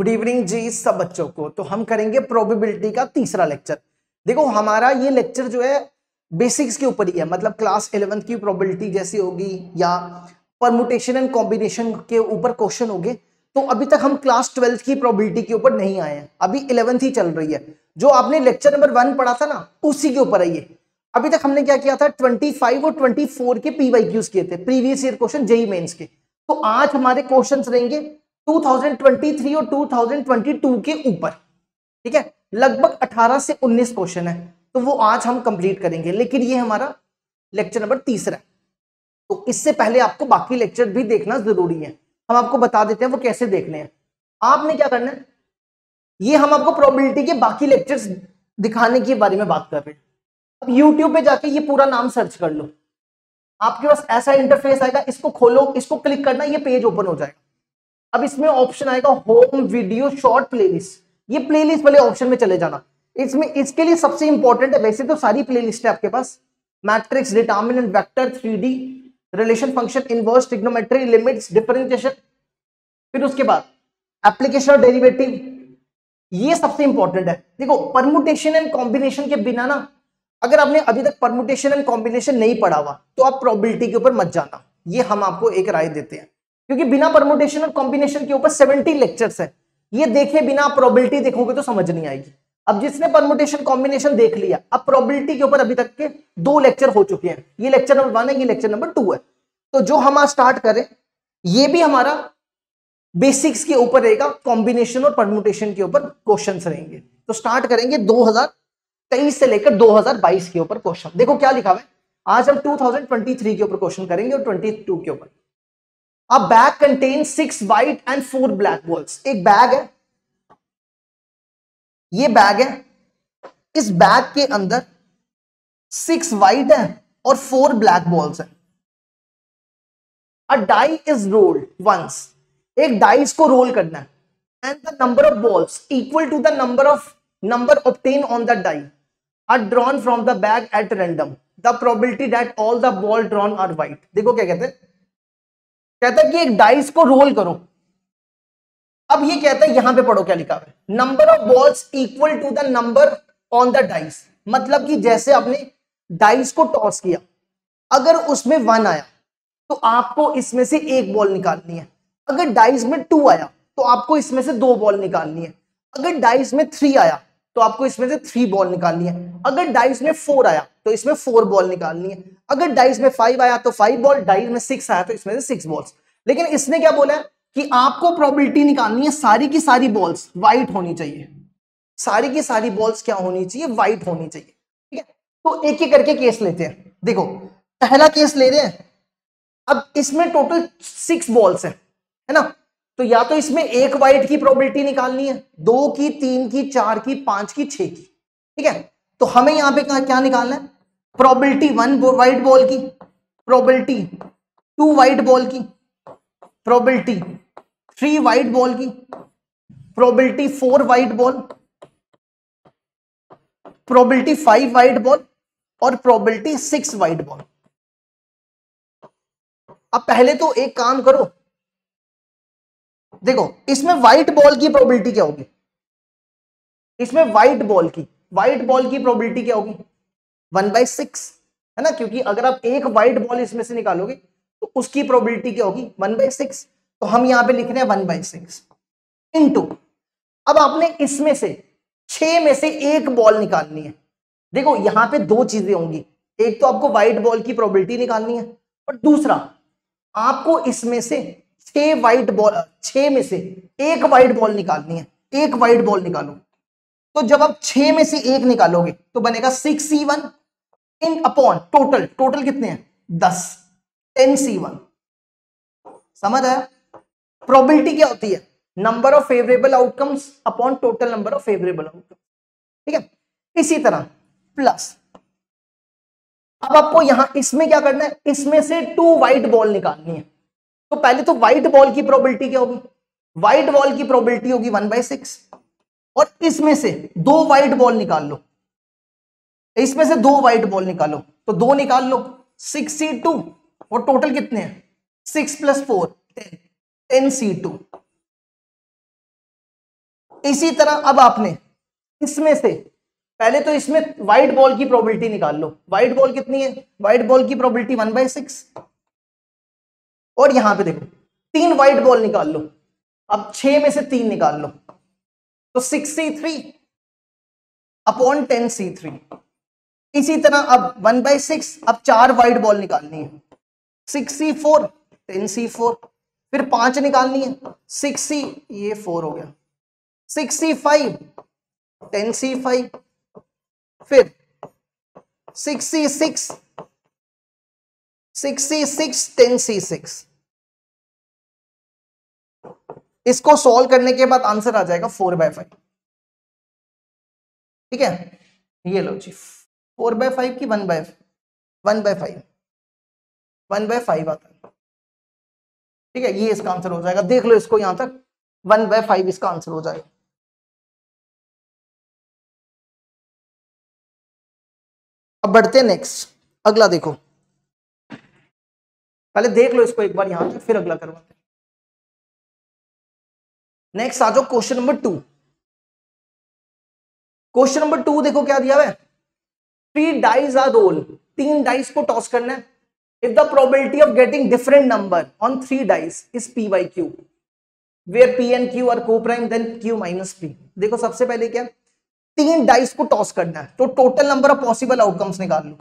Good evening जी सब बच्चों को। तो हम करेंगे प्रोबेबिलिटी का तीसरा लेक्चर। देखो हमारा ये लेक्चर जो है बेसिक्स के ऊपर ही है, मतलब क्लास 11th की प्रोबेबिलिटी जैसी होगी या परमुटेशन एंड कॉम्बिनेशन के ऊपर क्वेश्चन होंगे। तो अभी तक हम क्लास 12th की प्रोबेबिलिटी के ऊपर नहीं आए हैं, अभी 11th ही चल रही है। जो आपने लेक्चर नंबर 1 पढ़ा था ना उसी के ऊपर है ये। अभी तक हमने क्या किया था, 25 और 24 के PYQs किए थे, previous year question JEE mains के। तो आज हमारे क्वेश्चंस रहेंगे 2023 और 2022 के ऊपर। ठीक है, लगभग 18 से 19 क्वेश्चन है, तो वो आज हम कंप्लीट करेंगे। लेकिन ये हमारा लेक्चर नंबर तीसरा है, तो इससे पहले आपको बाकी लेक्चर भी देखना जरूरी है। हम आपको बता देते हैं वो कैसे देखने हैं। आपने क्या करना है, ये हम आपको प्रोबेबिलिटी के बाकी लेक्चर्स दिखाने के बारे में बात कर रहे हैं। अब YouTube पे जाके ये पूरा नाम सर्च कर लो, आपके पास ऐसा इंटरफेस आएगा, इसको खोलो, इसको क्लिक करना, ये पेज ओपन हो जाएगा। अब इसमें ऑप्शन आएगा होम वीडियो शॉर्ट प्लेलिस्ट, ये प्लेलिस्ट वाले ऑप्शन में चले जाना। इसमें इसके लिए सबसे इंपॉर्टेंट है, वैसे तो सारी प्लेलिस्ट है आपके पास, matrix, determinant, vector, 3D, relation function, inverse, trigonometry, limits, differentiation, फिर उसके बाद एप्लीकेशन और डेरिवेटिव, ये सबसे इंपॉर्टेंट है। देखो परमुटेशन एंड कॉम्बिनेशन के बिना ना, अगर आपने अभी तक परमुटेशन एंड कॉम्बिनेशन नहीं पढ़ा हुआ तो आप प्रोबेबिलिटी के ऊपर मत जाना, ये हम आपको एक राय देते हैं। क्योंकि बिना परमुटेशन और कॉम्बिनेशन के ऊपर 70 लेक्चर्स है, ये देखे बिना आप प्रोबेबिलिटी देखोगे तो समझ नहीं आएगी। अब जिसने परमुटेशन कॉम्बिनेशन देख लिया, अब प्रोबेबिलिटी के ऊपर अभी तक के 2 लेक्चर हो चुके हैं, ये लेक्चर नंबर 1 है, ये लेक्चर नंबर 2 है। तो जो हम आज स्टार्ट करें, ये भी हमारा बेसिक्स के ऊपर रहेगा, कॉम्बिनेशन और परमुटेशन के ऊपर क्वेश्चंस रहेंगे। तो स्टार्ट करेंगे 2023 से लेकर 2022 के ऊपर क्वेश्चन। देखो क्या लिखा हुआ है, आज हम 2023 के ऊपर क्वेश्चन करेंगे और 22 के ऊपर। A bag contains 6 white and 4 black balls। एक बैग है, ये बैग है, इस बैग के अंदर 6 white है और 4 black balls है। A die is rolled once। एक डाइस को रोल करना है, and the number of balls equal to the number obtained on the die are drawn from the bag at random। The probability that all the ball drawn are white। देखो क्या कहते हैं, कहता है कि एक डाइस को रोल करो। अब ये कहता है, यहां पे पढ़ो क्या लिखा है, number of balls equal to the number on the dice. मतलब कि जैसे आपने डाइस को टॉस किया, अगर उसमें 1 आया तो आपको इसमें से एक बॉल निकालनी है। अगर डाइस में 2 आया तो आपको इसमें से 2 बॉल निकालनी है। अगर डाइस में 3 आया तो आपको इसमें से 3 बॉल निकालनी है। अगर डाइस में 4 आया तो इसमें 4 बॉल निकालनी है। अगर डाइस में 5 आया तो 5 बॉल, डाइस में 6 आया तो इसमें से 6 बॉल्स। लेकिन इसने क्या बोला है कि आपको प्रोबेबिलिटी निकालनी है, सारी की सारी बॉल्स व्हाइट होनी चाहिए। सारी की सारी बॉल्स क्या होनी चाहिए, व्हाइट होनी चाहिए। ठीक है, तो एक एक करके केस लेते हैं। देखो पहला केस ले रहे हैं। अब इसमें टोटल 6 बॉल्स है ना, तो या तो इसमें एक व्हाइट की प्रोबेबिलिटी निकालनी है, 2 की, 3 की, 4 की, 5 की, 6 की। ठीक है, तो हमें यहां पे क्या निकालना है, प्रोबेबिलिटी 1 व्हाइट बॉल की, प्रोबेबिलिटी 2 व्हाइट बॉल की, प्रोबेबिलिटी 3 व्हाइट बॉल की, probability 4 white ball, probability 5 white ball और प्रोबेबिलिटी 6 व्हाइट बॉल। अब पहले तो एक काम करो, देखो इसमें व्हाइट बॉल की प्रोबेबिलिटी क्या होगी, इसमें व्हाइट बॉल की प्रोबेबिलिटी क्या होगी, 1/6 है ना। क्योंकि अगर आप एक व्हाइट बॉल इसमें से निकालोगे तो उसकी प्रोबेबिलिटी क्या होगी, 1/6। तो हम यहां पे लिख रहे हैं 1/6 इनटू, अब आपने इसमें से 6 में से एक बॉल निकालनी है। देखो यहां पे 2 चीजें होंगी, एक तो आपको व्हाइट बॉल की प्रोबेबिलिटी निकालनी है और दूसरा आपको इसमें से 6 में से एक व्हाइट बॉल निकालनी है। एक व्हाइट बॉल निकालो, तो जब आप 6 में से एक निकालोगे तो बनेगा 6C1 इन अपॉन टोटल कितने हैं, 10, 10C1। समझ आया, प्रोबेबिलिटी क्या होती है, number of favourable outcomes upon total number of favourable outcomes. ठीक है, इसी तरह प्लस, अब आपको यहां इसमें क्या करना है, इसमें से 2 व्हाइट बॉल निकालनी है। तो पहले तो व्हाइट बॉल की प्रोबेबिलिटी क्या होगी, व्हाइट बॉल की प्रोबेबिलिटी होगी 1/6 और इसमें से 2 व्हाइट बॉल निकाल लो, इसमें से 2 व्हाइट बॉल निकालो, तो 2 निकाल लो, 6C2 और टोटल कितने हैं, 6 + 4 10, 10C2। इसी तरह अब आपने इसमें से पहले तो इसमें व्हाइट बॉल की प्रोबेबिलिटी निकाल लो। व्हाइट बॉल कितनी है? व्हाइट बॉल की प्रोबेबिलिटी 1/6। और यहां पे देखो 3 व्हाइट बॉल निकाल लो। अब 6 में से 3 निकाल लो तो 6c3 अपॉन 10c3। इसी तरह अब 1/6, अब 4 व्हाइट बॉल निकालनी है, 6c4 10c4। फिर 5 निकालनी है, 6c, ये 4 हो गया, 6c5 10c5। फिर 6c6 10c6। इसको सॉल्व करने के बाद आंसर आ जाएगा 4/5। ठीक है, ये लो जी 4/5 की 1/5 1/5 आता है। ठीक है, ये इसका आंसर हो जाएगा। देख लो इसको यहां तक 1/5 इसका आंसर हो जाएगा। अब बढ़ते हैं नेक्स्ट, अगला देखो। पहले देख लो इसको एक बार यहां तक, फिर अगला करवाते हैं। नेक्स्ट आ जाओ क्वेश्चन नंबर 2। क्वेश्चन नंबर 2 देखो क्या दिया हुआ है। 3 डाइस आर रोल, 3 डाइस को टॉस करना है। If the probability of getting different number on 3 dice is p/q where p and q are co-prime then q minus p। देखो सबसे पहले क्या, 3 डाइस को टॉस करना है तो total number of possible outcomes निकाल लो।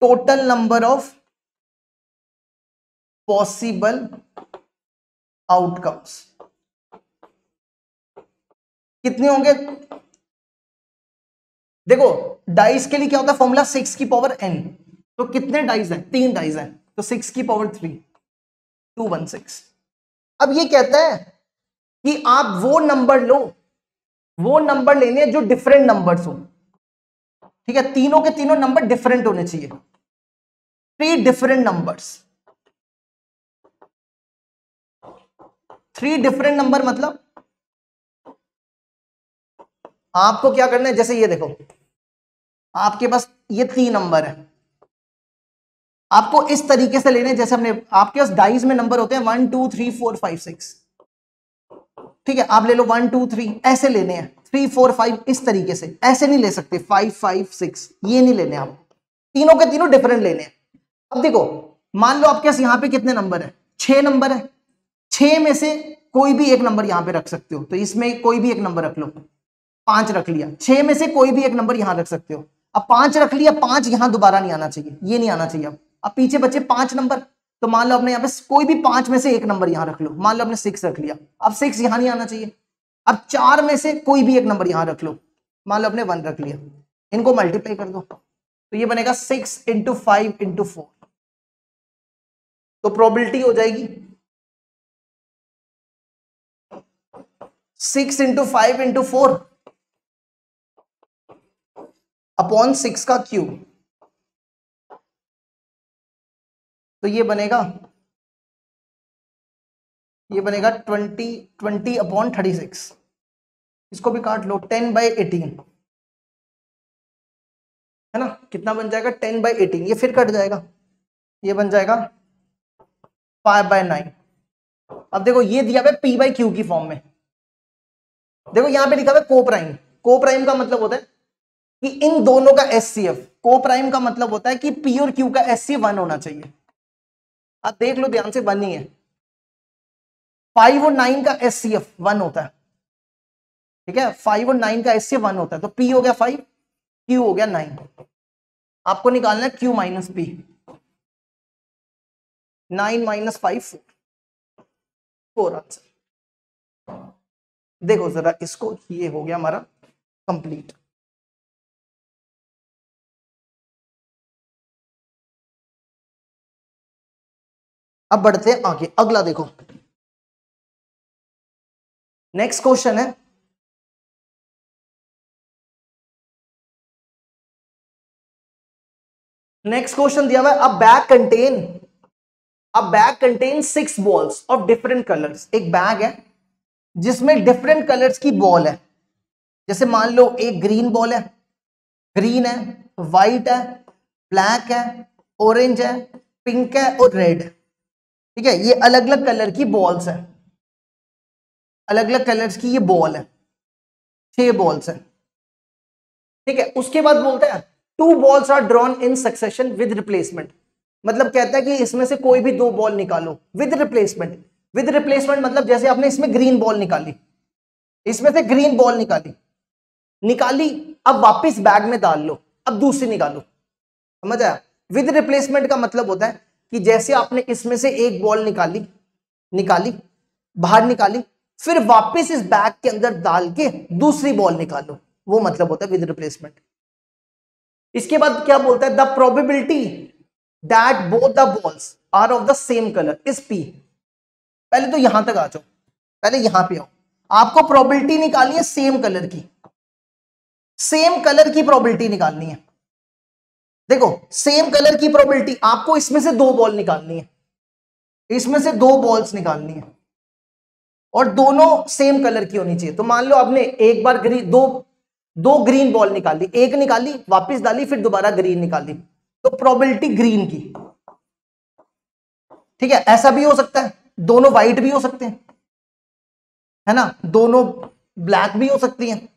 Total number of possible outcomes कितने होंगे? देखो डाइस के लिए क्या होता है फॉर्मूला 6 की पावर n। तो कितने डाइस हैं? 3 डाइस हैं, तो 6 की पावर 3 216। अब ये कहता है कि आप वो नंबर लो, वो नंबर लेने जो डिफरेंट नंबर्स हो। ठीक है, तीनों के तीनों नंबर डिफरेंट होने चाहिए। 3 डिफरेंट नंबर्स, 3 डिफरेंट नंबर मतलब आपको क्या करना है, जैसे ये देखो आपके पास ये 3 नंबर है, आपको इस तरीके से लेने जैसे हमने, आपके पास डाइस में नंबर होते हैं 1 2 3 4 5 6। ठीक है, आप ले लो 1 2 3 ऐसे लेने हैं, 3 4 5 इस तरीके से, ऐसे नहीं ले सकते 5 5 6, ये नहीं लेने आप, तीनों के तीनों डिफरेंट लेने हैं। अब देखो मान लो आपके पास यहां पे कितने नंबर है? 6 नंबर है। 6 में से कोई भी एक नंबर यहां पे रख सकते हो, तो इसमें कोई भी एक नंबर रख लो, 5 रख लिया। 6 में से कोई भी एक नंबर यहां रख सकते हो, अब 5 रख लिया, 5 यहां दोबारा नहीं आना चाहिए, ये नहीं आना चाहिए। अब पीछे बचे 5 नंबर, तो मान लो आपने यहाँ पे कोई भी 5 में से एक नंबर यहां रख लो, मान लो आपने 6 रख लिया, अब 6 यहां नहीं आना चाहिए। अब 4 में से कोई भी एक नंबर यहां रख लो, मान लो आपने 1 रख लिया, इनको मल्टीप्लाई कर दो तो ये बनेगा 6 × 5 × 4। तो प्रोबेबिलिटी हो जाएगी 6 × 5 × 4 अपॉन 6 का क्यूब, तो ये बनेगा 20 अपॉन 36। इसको भी काट लो, 10/18 है ना, कितना बन जाएगा 10/18। ये फिर कट जाएगा, ये बन जाएगा 5/9। अब देखो ये दिया हुआ है p/q की फॉर्म में। देखो यहां पे लिखा हुआ है को-प्राइम। को-प्राइम का मतलब होता है कि इन दोनों का HCF, को-प्राइम का मतलब होता है कि p और q का HCF 1 होना चाहिए। आप देख लो ध्यान से, 1 ही है। 5 और 9 का HCF 1 होता है। ठीक है, 5 और 9 का HCF 1 होता है, तो p हो गया 5, q हो गया 9। आपको निकालना है q माइनस p। 9 - 5 4 आंसर। देखो जरा इसको, ये हो गया हमारा कंप्लीट। अब बढ़ते हैं आगे, अगला देखो। नेक्स्ट क्वेश्चन है, नेक्स्ट क्वेश्चन दिया हुआ है, अ bag contain 6 balls of different colours. एक बैग है जिसमें डिफरेंट कलर्स की बॉल है। जैसे मान लो एक ग्रीन बॉल है, ग्रीन है, व्हाइट है, ब्लैक है, ऑरेंज है, पिंक है और रेड है। ठीक है, ये अलग अलग कलर की बॉल्स हैं, अलग अलग कलर्स की ये बॉल है, 6 बॉल्स है, ठीक है। उसके बाद बोलता है 2 balls are drawn in succession with replacement, मतलब कहता है कि इसमें से कोई भी 2 बॉल निकालो विद रिप्लेसमेंट। विद रिप्लेसमेंट मतलब जैसे आपने इसमें ग्रीन बॉल निकाली, इसमें से ग्रीन बॉल निकाली, अब वापस बैग में डाल लो, अब दूसरी निकालो, समझ आया। विद रिप्लेसमेंट का मतलब होता है कि जैसे आपने इसमें से एक बॉल निकाली बाहर निकाली, फिर वापस इस बैग के अंदर डाल के दूसरी बॉल निकालो, वो मतलब होता है विद रिप्लेसमेंट। इसके बाद क्या बोलता है, the probability that both the balls are of the same colour is P. पहले तो यहां तक आ जाओ, पहले यहां पे आओ, आपको प्रोबेबिलिटी निकालनी है सेम कलर की, सेम कलर की प्रोबेबिलिटी निकालनी है। देखो सेम कलर की प्रोबेबिलिटी, आपको इसमें से 2 बॉल निकालनी है, इसमें से 2 बॉल्स निकालनी है और दोनों सेम कलर की होनी चाहिए। तो मान लो आपने एक बार दो ग्रीन बॉल निकाली, एक निकाली वापस डाली फिर दोबारा ग्रीन निकाली, तो प्रोबेबिलिटी ग्रीन की, ठीक है। ऐसा भी हो सकता है, दोनों व्हाइट भी हो सकते हैं, है ना, दोनों ब्लैक भी हो सकती हैं,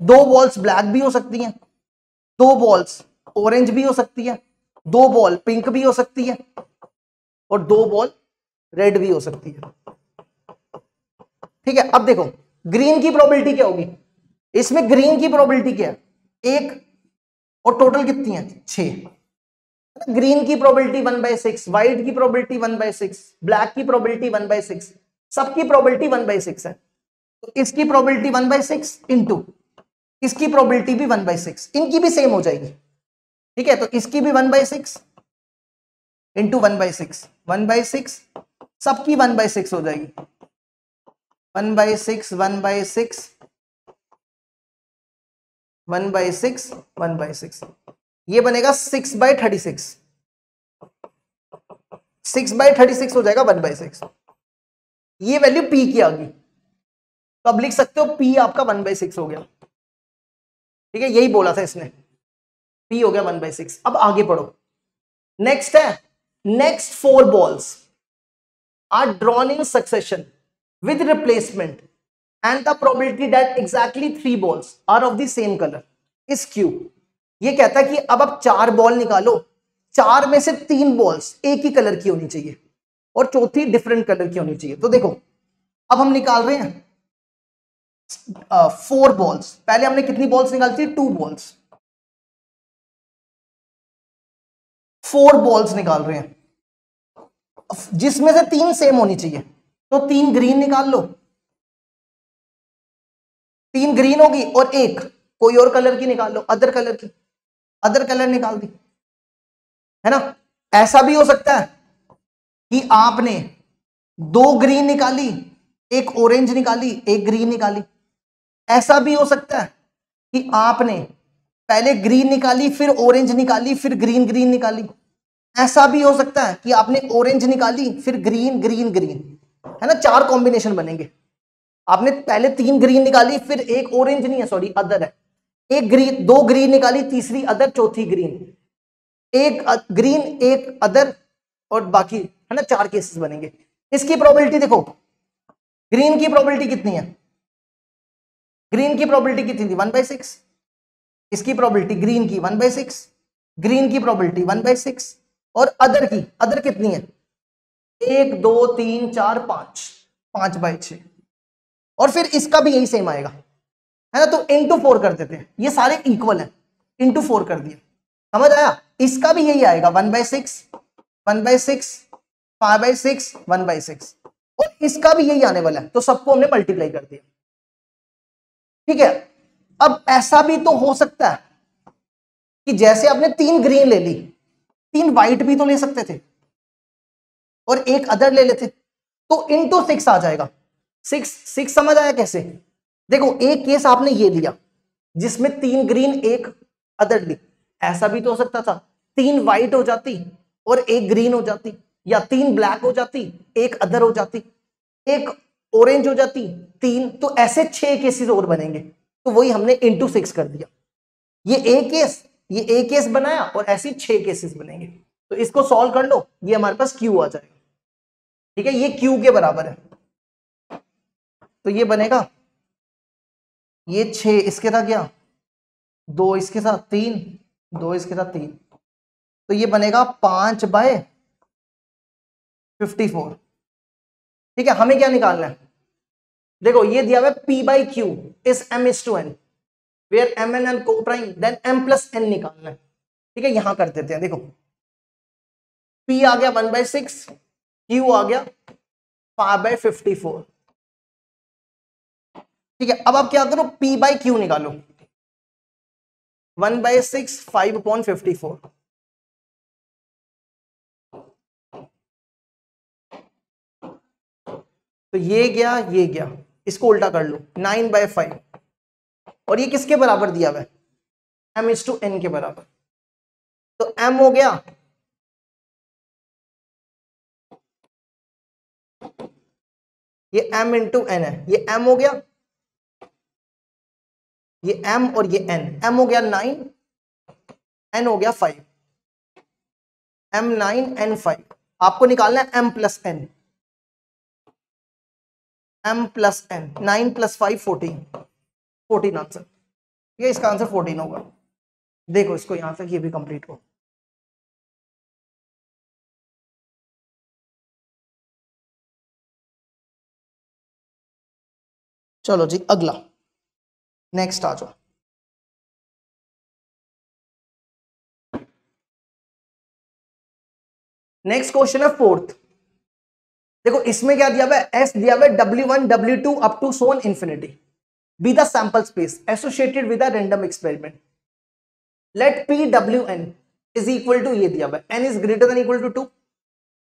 2 बॉल्स ब्लैक भी हो सकती हैं, 2 बॉल्स ऑरेंज भी हो सकती है, 2 बॉल पिंक भी हो सकती है और 2 बॉल रेड भी हो सकती है, ठीक है। अब देखो ग्रीन की प्रोबेबिलिटी क्या होगी, इसमें ग्रीन की प्रोबेबिलिटी क्या है, 1 और टोटल कितनी है 6। ग्रीन की प्रोबेबिलिटी 1/6, व्हाइट की प्रोबेबिलिटी 1/6, ब्लैक की प्रोबेबिलिटी 1/6, सबकी प्रोबेबिलिटी 1/6 है। तो इसकी प्रोबेबिलिटी 1/6 इंटू इसकी प्रोबेबिलिटी भी 1/6, इनकी भी सेम हो जाएगी, ठीक है। तो इसकी भी 1/6 इंटू 1/6, 1/6 सबकी 1/6 हो जाएगी, 1/6 1/6 1/6 1/6, ये बनेगा 6/36, 6/36 हो जाएगा 1/6। ये वैल्यू पी की आ गई, तो अब लिख सकते हो पी आपका 1/6 हो गया, ठीक है। यही बोला था इसने, पी हो गया 1/6। अब आगे पढ़ो, नेक्स्ट है, next 4 balls are drawn in succession with replacement and the probability that exactly 3 balls are of the same color is q। ये कहता है कि अब आप 4 बॉल निकालो, 4 में से 3 बॉल्स एक ही कलर की होनी चाहिए और चौथी डिफरेंट कलर की होनी चाहिए। तो देखो अब हम निकाल रहे हैं 4 बॉल्स, पहले हमने कितनी बॉल्स निकाली थी, 2 बॉल्स, 4 बॉल्स निकाल रहे हैं जिसमें से 3 सेम होनी चाहिए। तो 3 ग्रीन निकाल लो, 3 ग्रीन होगी और एक कोई और कलर की निकाल लो, अदर कलर निकाल दी, है ना। ऐसा भी हो सकता है कि आपने 2 ग्रीन निकाली, एक ऑरेंज निकाली, एक ग्रीन निकाली। ऐसा भी हो सकता है कि आपने पहले ग्रीन निकाली फिर ऑरेंज निकाली फिर ग्रीन निकाली। ऐसा भी हो सकता है कि आपने ऑरेंज निकाली फिर ग्रीन, है ना, 4 कॉम्बिनेशन बनेंगे। आपने पहले 3 ग्रीन निकाली फिर एक ऑरेंज नहीं है, सॉरी अदर है, एक ग्रीन, 2 ग्रीन निकाली, तीसरी अदर, चौथी ग्रीन, एक ग्रीन एक अदर और बाकी, है ना, 4 केसेस बनेंगे। इसकी प्रोबेबिलिटी देखो, ग्रीन की प्रोबेबिलिटी कितनी है, ग्रीन की प्रोबेबिलिटी कितनी थी 1/6, इसकी प्रोबेबिलिटी ग्रीन की 1/6, ग्रीन की प्रोबेबिलिटी 1/6 और अदर कितनी है 1 2 3 4 5, 5/6 और फिर इसका भी यही सेम आएगा, है ना। तो इंटू 4 कर देते हैं, ये सारे इक्वल है, इंटू 4 कर दिया, समझ आया। इसका भी यही आएगा 1/6 1/6 5/6 1/6 और इसका भी यही आने वाला है, तो सबको हमने मल्टीप्लाई कर दिया, ठीक है। अब ऐसा भी तो हो सकता है कि जैसे आपने 3 ग्रीन ले ली, 3 व्हाइट भी तो ले सकते थे और एक अदर ले लेते, तो इंटू 6 आ जाएगा। 6 समझ आया कैसे, देखो एक केस आपने ये लिया जिसमें 3 ग्रीन एक अदर ली, ऐसा भी तो हो सकता था 3 व्हाइट हो जाती और एक ग्रीन हो जाती, या 3 ब्लैक हो जाती एक अदर हो जाती, एक ऑरेंज हो जाती 3, तो ऐसे 6 केसेस और बनेंगे। तो वही हमने इंटू 6 कर दिया, ये एक केस बनाया और ऐसी 6 केसेस बनेंगे। तो इसको सॉल्व कर लो, ये हमारे पास क्यू आ जाएगा, ठीक है, ये क्यू के बराबर है। तो ये बनेगा, ये 6 इसके साथ क्या, 2 इसके साथ 3, 2 इसके साथ 3, तो ये बनेगा 5/54। ठीक है, हमें क्या निकालना है, देखो ये दिया हुआ है P by Q is M/N, where M and N co-prime, then M+N निकालना है। ठीक है, यहां कर देते हैं, देखो P आ गया 1/6, Q आ गया 5/54। ठीक है, अब आप क्या करो, P by Q निकालो, 1/6 5/54, तो ये गया, इसको उल्टा कर लो, 9/5, और ये किसके बराबर दिया हुआ है, M/N के बराबर, तो M हो गया, ये M × N है, ये M हो गया, ये M और ये N, M हो गया 9, N हो गया 5, M9 N5, आपको निकालना है M+N, M+N, 9 + 5 14 आंसर, ये इसका आंसर 14 होगा। देखो इसको यहां तक ये भी कंप्लीट हो। चलो जी अगला, नेक्स्ट आ जाओ। नेक्स्ट क्वेश्चन है 4th। देखो इसमें क्या दिया हुआ है, S दिया हुआ है W1 W2 up to so on infinity, be the sample space associated with a random experiment, let PWN is equal to, ये दिया हुआ है N is greater than equal to 2,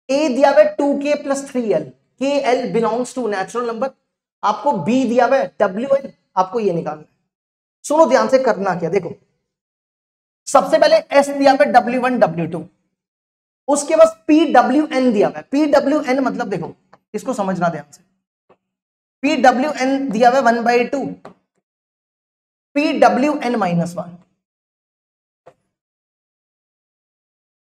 A दिया हुआ है 2K + 3L, KL belongs to natural number, आपको B दिया हुआ है WN, आपको ये निकालना है। सुनो ध्यान से, करना क्या, देखो सबसे पहले S दिया हुआ है W1 W2, उसके बाद PWN दिया हुआ है, PWN मतलब देखो इसको समझना ध्यान से, PWN दिया हुआ है 1/2, PWN -1।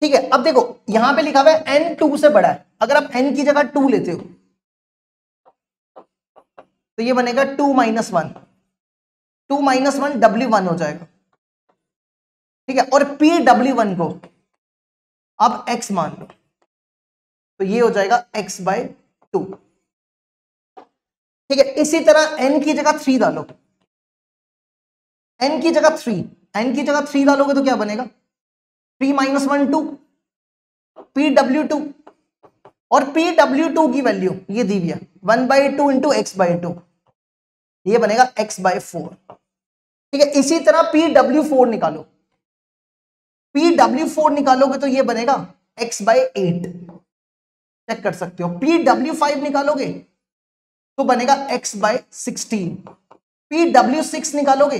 ठीक है, अब देखो यहां पे लिखा हुआ है N 2 से बड़ा है, अगर आप N की जगह 2 लेते हो तो ये बनेगा 2 - 1, 2 - 1 W1 हो जाएगा। ठीक है, और PW1 को अब X मान लो, तो ये हो जाएगा X/2। ठीक है, इसी तरह N की जगह 3 डालो, N की जगह 3, N की जगह 3 डालोगे तो क्या बनेगा, 3 - 1 2, PW2, और PW2 की वैल्यू ये दी हुई है 1/2 × X/2, ये बनेगा X/4। ठीक है, इसी तरह PW4 निकालो, PW4 निकालोगे तो ये बनेगा X/8, चेक कर सकते हो। PW5 निकालोगे तो बनेगा X/16, PW6 निकालोगे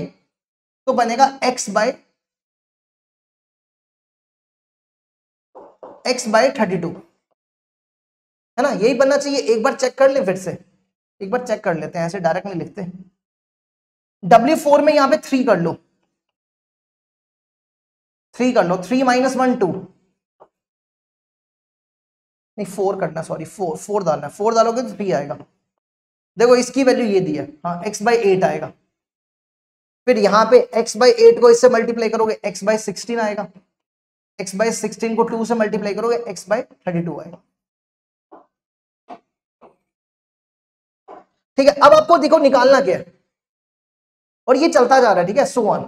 तो बनेगा X/32, है ना, यही बनना चाहिए। एक बार चेक कर ले, फिर से एक बार चेक कर लेते हैं, ऐसे डायरेक्ट नहीं लिखते। W4 में यहां पे 3 कर लो, 3 कर लो, 3 - 1 2, नहीं 4 करना, सॉरी 4 डालना, 4 डालोगे तो 3 आएगा। देखो इसकी वैल्यू ये दी है, हाँ X/8 आएगा। फिर यहां पे X/8 को इससे मल्टीप्लाई करोगे X/16 आएगा, X/16 को 2 से मल्टीप्लाई करोगे X/32 आएगा। ठीक है, अब आपको देखो निकालना क्या है, और ये चलता जा रहा है, ठीक है, सो ऑन।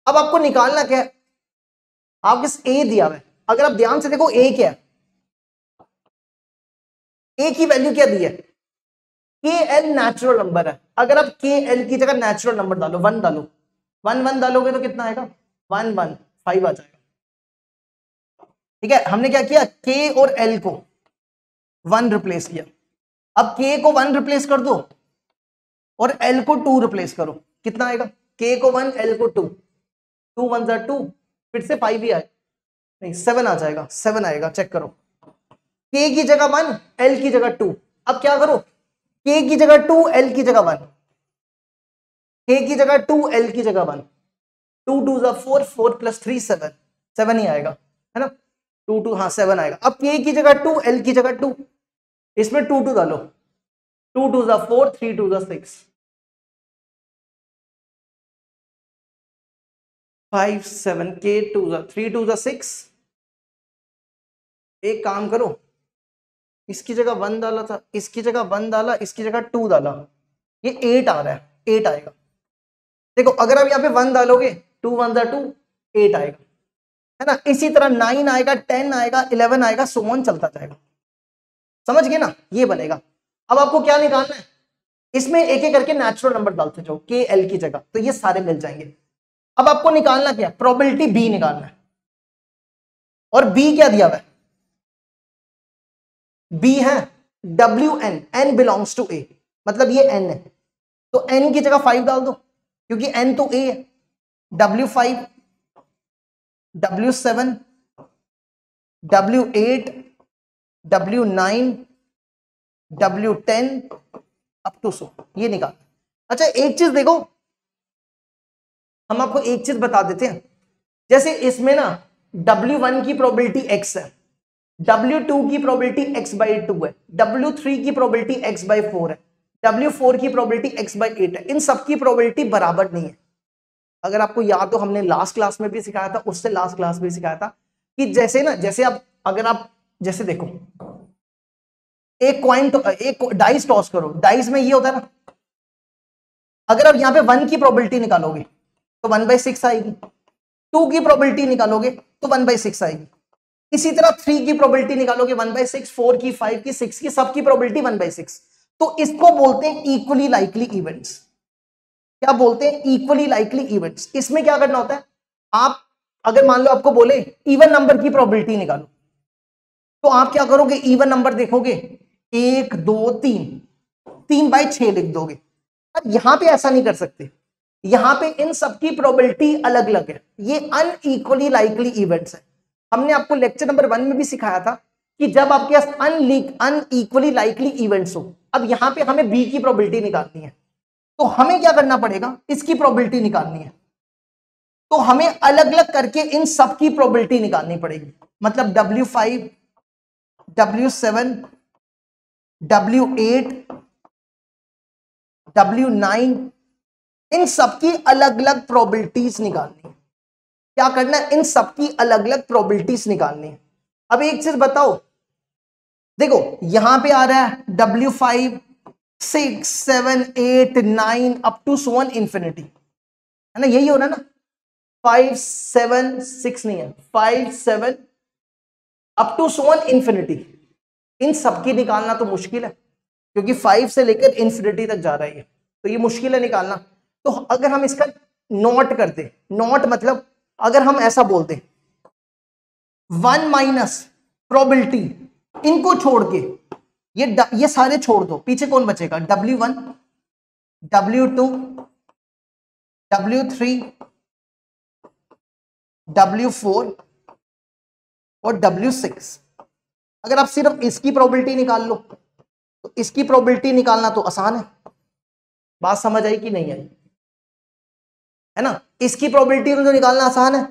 अब आपको निकालना क्या है, आपके A दिया हुआ है, अगर आप ध्यान से देखो A क्या है, A की वैल्यू क्या दी है, KL नेचुरल नंबर है, अगर आप KL की जगह नेचुरल नंबर डालो 1 डालो, 1 1 डालोगे तो कितना आएगा, 1 1 5 आ जाएगा। ठीक है, हमने क्या किया, K और L को 1 रिप्लेस किया, अब K को 1 रिप्लेस कर दो और L को 2 रिप्लेस करो, कितना आएगा, K को 1 L को 2, 2 1 2, फिर से 5 ही आए, नहीं 7 आ जाएगा, 7 आएगा, चेक करो। K की जगह 1, L की जगह 2, अब क्या करो, K की जगह 2, L की जगह 1, K की जगह 2, L की जगह 1, 2 2 4, 4 + 3 7, 7 ही आएगा, है ना, 2 2 हाँ 7 आएगा। अब K की जगह 2, L की जगह 2, इसमें 2 2 डालो, 2 2 जा 4, 3 2 जा 6, 5 7 k 2 जा 3 2 जा 6। एक काम करो, इसकी जगह 1 डाला था, इसकी जगह 1 डाला, इसकी जगह 2 डाला, ये 8 आ रहा है, 8 आएगा। देखो अगर आप यहाँ पे 1 डालोगे, 2 1 जा 2, 8 आएगा, है ना। इसी तरह 9 आएगा, 10 आएगा, 11 आएगा, सो ऑन चलता जाएगा। समझ गए ना, ये बनेगा। अब आपको क्या निकालना है, इसमें एक एक करके नेचुरल नंबर डालते जाओ के एल की जगह, तो ये सारे मिल जाएंगे। अब आपको निकालना क्या, प्रोबेबिलिटी बी निकालना है। और बी क्या दिया हुआ है, बी है W N, N belongs to A, मतलब ये एन है, तो एन की जगह 5 डाल दो, क्योंकि एन तो ए है। W5, W7, W8, W9, W10 up to 100, ये निकाल। अच्छा एक चीज देखो, हम आपको एक चीज बता देते हैं, जैसे इसमें ना W1 की प्रोबेबिलिटी x है, W2 की प्रोबेबिलिटी x/2 है, W3 की प्रोबेबिलिटी x/4 है, W4 की प्रोबेबिलिटी x/8 है। इन सबकी प्रोबेबिलिटी बराबर नहीं है। अगर आपको याद हो, हमने लास्ट क्लास में भी सिखाया था, उससे लास्ट क्लास में सिखाया था कि जैसे ना, जैसे आप अगर आप जैसे देखो, एक कॉइन तो एक डाइस टॉस करो, डाइस में ये होता है ना, अगर आप यहाँ पे 1 की प्रोबेबिलिटी निकालोगे तो 1/6 आएगी, 2 की प्रोबेबिलिटी निकालोगे तो 1/6 आएगी, इसी तरह 3 की प्रोबेबिलिटी निकालोगे 1/6, 4 की, 5 की, 6 की, सबकी प्रोबेबिलिटी 1/6। तो इसको बोलते हैं इक्वली लाइकली इवेंट्स। क्या बोलते हैं, इक्वली लाइकली इवेंट्स। इसमें क्या करना होता है, आप अगर मान लो आपको बोले इवन नंबर की प्रोबेबिलिटी निकालो, तो आप क्या करोगे, इवन नंबर देखोगे 1 2 3, 3/6 लिख दोगे। अब यहां पे ऐसा नहीं कर सकते, यहां पे इन सबकी प्रोबेबिलिटी अलग अलग है, ये अनइक्वली लाइकली इवेंट्स है। हमने आपको लेक्चर नंबर 1 में भी सिखाया था कि जब आपके पास अनइक्वली लाइकली इवेंट्स हो, अब यहां पे हमें बी की प्रोबेबिलिटी निकालनी है, तो हमें क्या करना पड़ेगा, इसकी प्रोबेबिलिटी निकालनी है, तो हमें अलग अलग करके इन सब की प्रोबेबिलिटी निकालनी पड़ेगी। मतलब W5, W7, W8, W9, इन सबकी अलग अलग प्रोबेबिलिटीज निकालनी है। क्या करना है, इन सबकी अलग अलग प्रोबेबिलिटीज निकालनी है। अब एक चीज बताओ, देखो यहां पे आ रहा है W5, 6 7 8 9 अप टू 1 इंफिनिटी, है ना, यही हो रहा है ना। 5 7 6 नहीं है, 5 7 अप टू 1 इंफिनिटी। इन सबकी निकालना तो मुश्किल है, क्योंकि 5 से लेकर इंफिनिटी तक जा रहा है, तो ये मुश्किल है निकालना। तो अगर हम इसका नोट करते, नोट मतलब अगर हम ऐसा बोलते 1 माइनस प्रोबेबिलिटी, इनको छोड़ के ये सारे छोड़ दो, पीछे कौन बचेगा, W1, W2, W3, W4 और W6। अगर आप सिर्फ इसकी प्रोबेबिलिटी निकाल लो, तो इसकी प्रोबेबिलिटी निकालना तो आसान है। बात समझ आई कि नहीं आई, है ना। इसकी प्रोबेबिलिटी तो निकालना आसान है,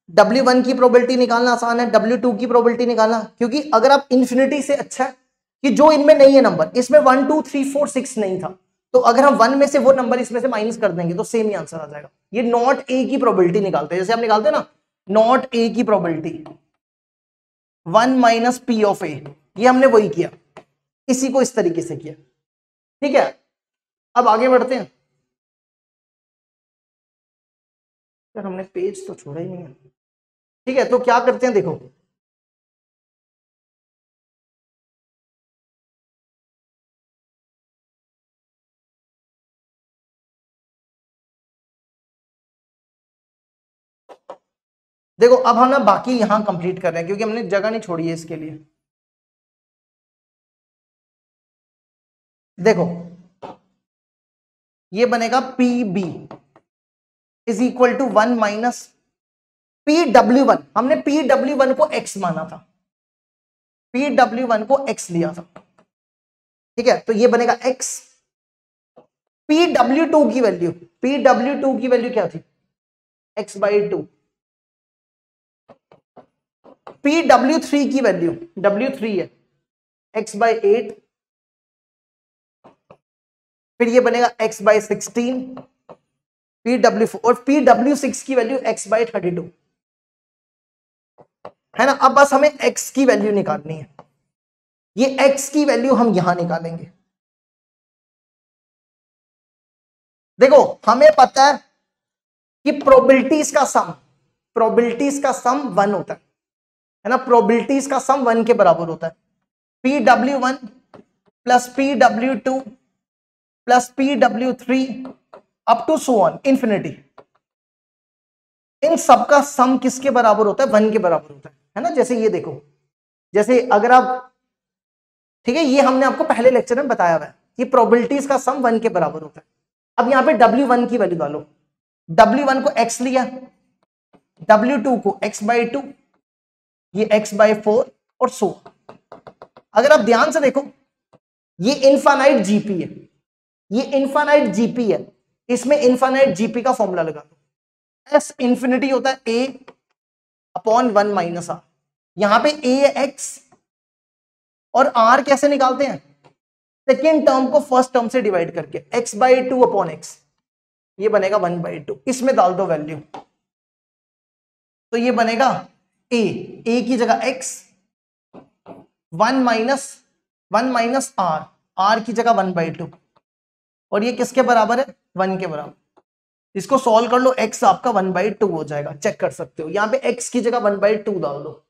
W1 की प्रोबेबिलिटी निकालना आसान है, W2 की प्रोबेबिलिटी निकालना, क्योंकि अगर आप इंफिनिटी से अच्छा है कि जो इनमें नहीं है नंबर, इसमें 1 2 3 4 6 नहीं था, तो अगर हम 1 में से वो नंबर इसमें से माइनस कर देंगे तो सेम ही आंसर आ जाएगा। ये नॉट ए की प्रोबेबिलिटी निकालते हैं, जैसे आप निकालते हैं ना नॉट ए की प्रोबेबिलिटी 1 माइनस पी ऑफ ए, ये हमने वही किया, इसी को इस तरीके से किया। ठीक है, अब आगे बढ़ते हैं। यार हमने पेज तो छोड़ा ही नहीं है। ठीक है, तो क्या करते हैं, देखो देखो अब हम ना बाकी यहां कंप्लीट कर रहे हैं, क्योंकि हमने जगह नहीं छोड़ी है इसके लिए। देखो ये बनेगा P B is equal to 1 minus PW1, हमने PW1 को x माना था, PW1 को x लिया था। ठीक है, तो ये बनेगा x। PW2 की वैल्यू, PW2 की वैल्यू क्या थी, x/2। PW3 की वैल्यू, W3 है x/8, फिर ये बनेगा x/16 PW4 और PW6 की वैल्यू x/32 है ना। अब बस हमें x की वैल्यू निकालनी है, ये x की वैल्यू हम यहां निकालेंगे। देखो हमें पता है कि प्रोबेबिलिटीज का सम 1 होता है ना, प्रोबेबिलिटीज का सम 1 के बराबर होता है। PW1 plus PW2 plus PW3 up to so on infinity, इन सब का सम किसके बराबर होता है? 1 के बराबर होता है ना। जैसे ये देखो, जैसे अगर आप, ठीक है, ये हमने आपको पहले लेक्चर में बताया हुआ है कि प्रोबेबिलिटीज का सम 1 के बराबर होता है। अब यहां पे W1 की वैल्यू डालो, W1 को x लिया, W2 को x/2, ये x/4 और सो। अगर आप ध्यान से देखो, ये इनफाइनाइट जीपी है, ये इनफाइनाइट जीपी है, इसमें इनफाइनाइट जीपी का फॉर्मूला लगा दो। एस इंफिनिटी होता है a/1 माइनस आर, यहां पे a है x और r कैसे निकालते हैं? सेकेंड टर्म को फर्स्ट टर्म से डिवाइड करके, x/2 अपॉन x, ये बनेगा 1/2। इसमें डाल दो वैल्यू, तो ये बनेगा a की जगह x, 1 माइनस r की जगह 1/2, और ये किसके बराबर है? 1 के बराबर। इसको सॉल्व कर लो, x आपका 1/2 हो जाएगा, चेक कर सकते हो। यहां पे x की जगह 1/2 डाल दो,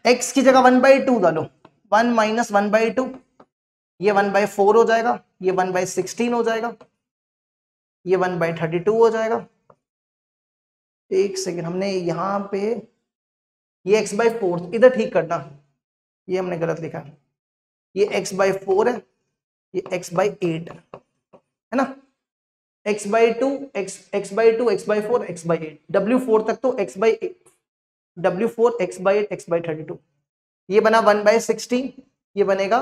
x की जगह 1/2 डालो, 1 माइनस 1/2, ये 1/4 हो जाएगा, ये 1/16 हो जाएगा, ये 1/32 हो जाएगा। एक सेकेंड, हमने यहां पे ये x/4 इधर ठीक करना, ये हमने गलत लिखा, ये x/4 है, ये x/8 है ना। x/2 x/2 x/4 x/8, W4 तक तो x/8, W4 x/8 x/32, ये बना 1/16, ये बनेगा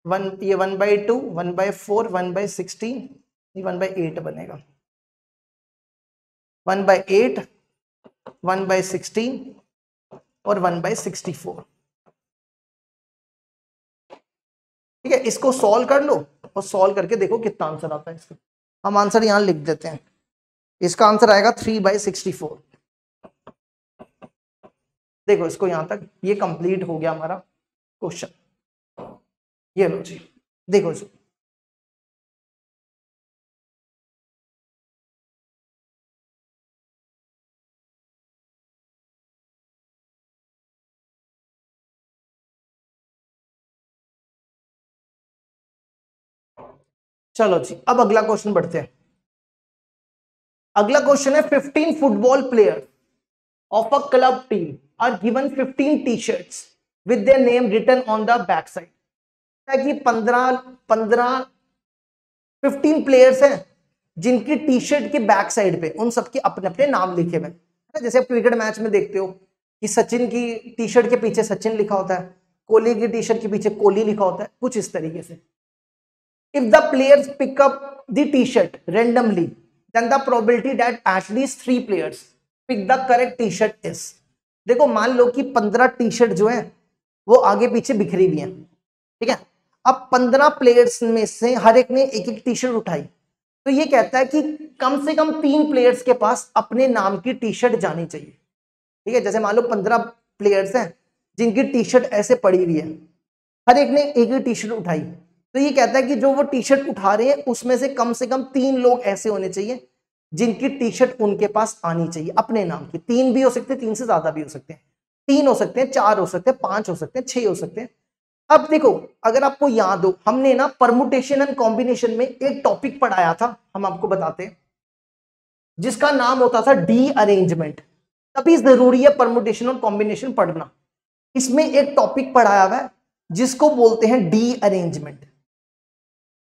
1, ये 1/2 1/4 1/16, ये 1/8 बनेगा, 1/8 1/16 और 1/64। ठीक है, इसको सॉल्व कर लो और सॉल्व करके देखो कितना आंसर आता है इसका। हम आंसर यहां लिख देते हैं, इसका आंसर आएगा 3/64। देखो इसको यहां तक, ये कंप्लीट हो गया हमारा क्वेश्चन। ये लो जी, देखो इसको, चलो जी अब अगला क्वेश्चन बढ़ते हैं। अगला क्वेश्चन है 15 football player of a club team are given 15 t-shirts with their name written on the back side. कि 15 प्लेयर्स हैं जिनकी टी शर्ट के बैक साइड पे उन सबके अपने अपने नाम लिखे हुए हैं। जैसे आप क्रिकेट मैच में देखते हो कि सचिन की टी शर्ट के पीछे सचिन लिखा होता है, कोहली की टी शर्ट के पीछे कोहली लिखा होता है, कुछ इस तरीके से। If the players pick up the T shirt randomly then the probability that at least 3 players pick the correct T shirt is. देखो मान लो कि 15 टी शर्ट जो है वो आगे पीछे बिखरी हुई है, ठीक है। अब 15 प्लेयर्स में से हर एक ने एक एक टी शर्ट उठाई, तो ये कहता है कि कम से कम 3 प्लेयर्स के पास अपने नाम की टी शर्ट जानी चाहिए, ठीक है। जैसे मान लो 15 प्लेयर्स हैं जिनकी टी शर्ट ऐसे पड़ी हुई है, हर एक ने एक ही टी शर्ट उठाई, तो ये कहता है कि जो वो टी शर्ट उठा रहे हैं उसमें से कम 3 लोग ऐसे होने चाहिए जिनकी टी शर्ट उनके पास आनी चाहिए अपने नाम की। 3 भी हो सकते हैं, 3 से ज्यादा भी हो सकते हैं, 3 हो सकते हैं, 4 हो सकते हैं, 5 हो सकते हैं, 6 हो सकते हैं। अब देखो अगर आपको याद हो, हमने ना परमुटेशन एंड कॉम्बिनेशन में एक टॉपिक पढ़ाया था, हम आपको बताते हैं, जिसका नाम होता था डी अरेंजमेंट। तभी जरूरी है परमुटेशन और कॉम्बिनेशन पढ़ना। इसमें एक टॉपिक पढ़ाया हुआ है जिसको बोलते हैं डी अरेंजमेंट।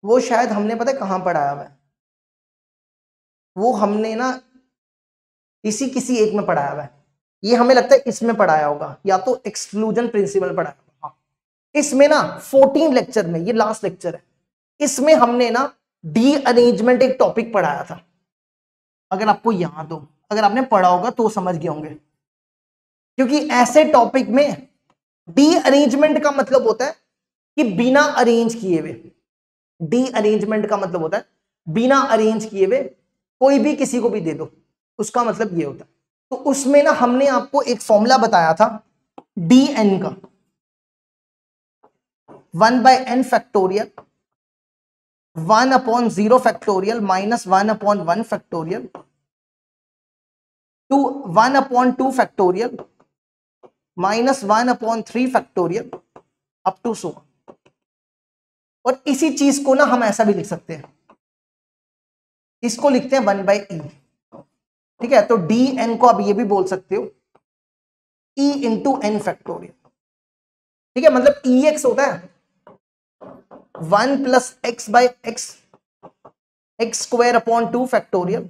वो शायद हमने पता है कहां पढ़ाया हुआ है, वो हमने ना इसी किसी एक में पढ़ाया हुआ है। ये हमें लगता है इसमें पढ़ाया होगा, या तो एक्सक्लूजन प्रिंसिपल पढ़ाया होगा। इसमें ना 14 लेक्चर में, ये लास्ट लेक्चर है, इसमें हमने ना डी अरेंजमेंट एक टॉपिक पढ़ाया था। अगर आपको याद हो, अगर आपने पढ़ा होगा तो समझ गए होंगे, क्योंकि ऐसे टॉपिक में डी अरेंजमेंट का मतलब होता है कि बिना अरेंज किए हुए, डी अरेंजमेंट का मतलब होता है बिना अरेंज किए हुए कोई भी किसी को भी दे दो, उसका मतलब ये होता है। तो उसमें ना हमने आपको एक फॉर्मूला बताया था डी एन का, 1/n factorial 1/0 factorial minus 1/1 factorial to 1/2 factorial minus 1/3 factorial up to so. और इसी चीज को ना हम ऐसा भी लिख सकते हैं, इसको लिखते हैं 1/e। ठीक है, तो डी एन को आप ये भी बोल सकते हो e इंटू एन फैक्टोरियल। ठीक है, मतलब ई एक्स होता है 1 plus x by x x square upon 2 factorial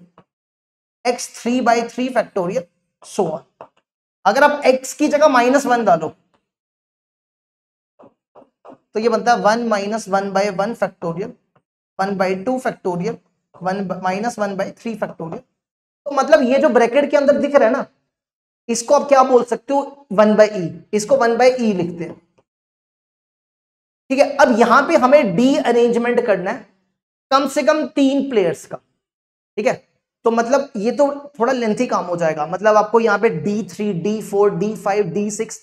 x 3/3 factorial so on. अगर आप x की जगह -1 डालो तो ये बनता है 1 minus 1/1 factorial 1/2 factorial 1 minus 1/3 factorial. तो मतलब ये जो ब्रैकेट के अंदर दिख रहा है ना, इसको आप क्या बोल सकते हो 1/e, इसको 1/e लिखते हैं। ठीक है, अब यहां पे हमें डी अरेंजमेंट करना है कम से कम 3 प्लेयर्स का। ठीक है, तो मतलब ये तो थोड़ा लेंथी काम हो जाएगा, मतलब आपको यहाँ पे D3 D4 D5 D6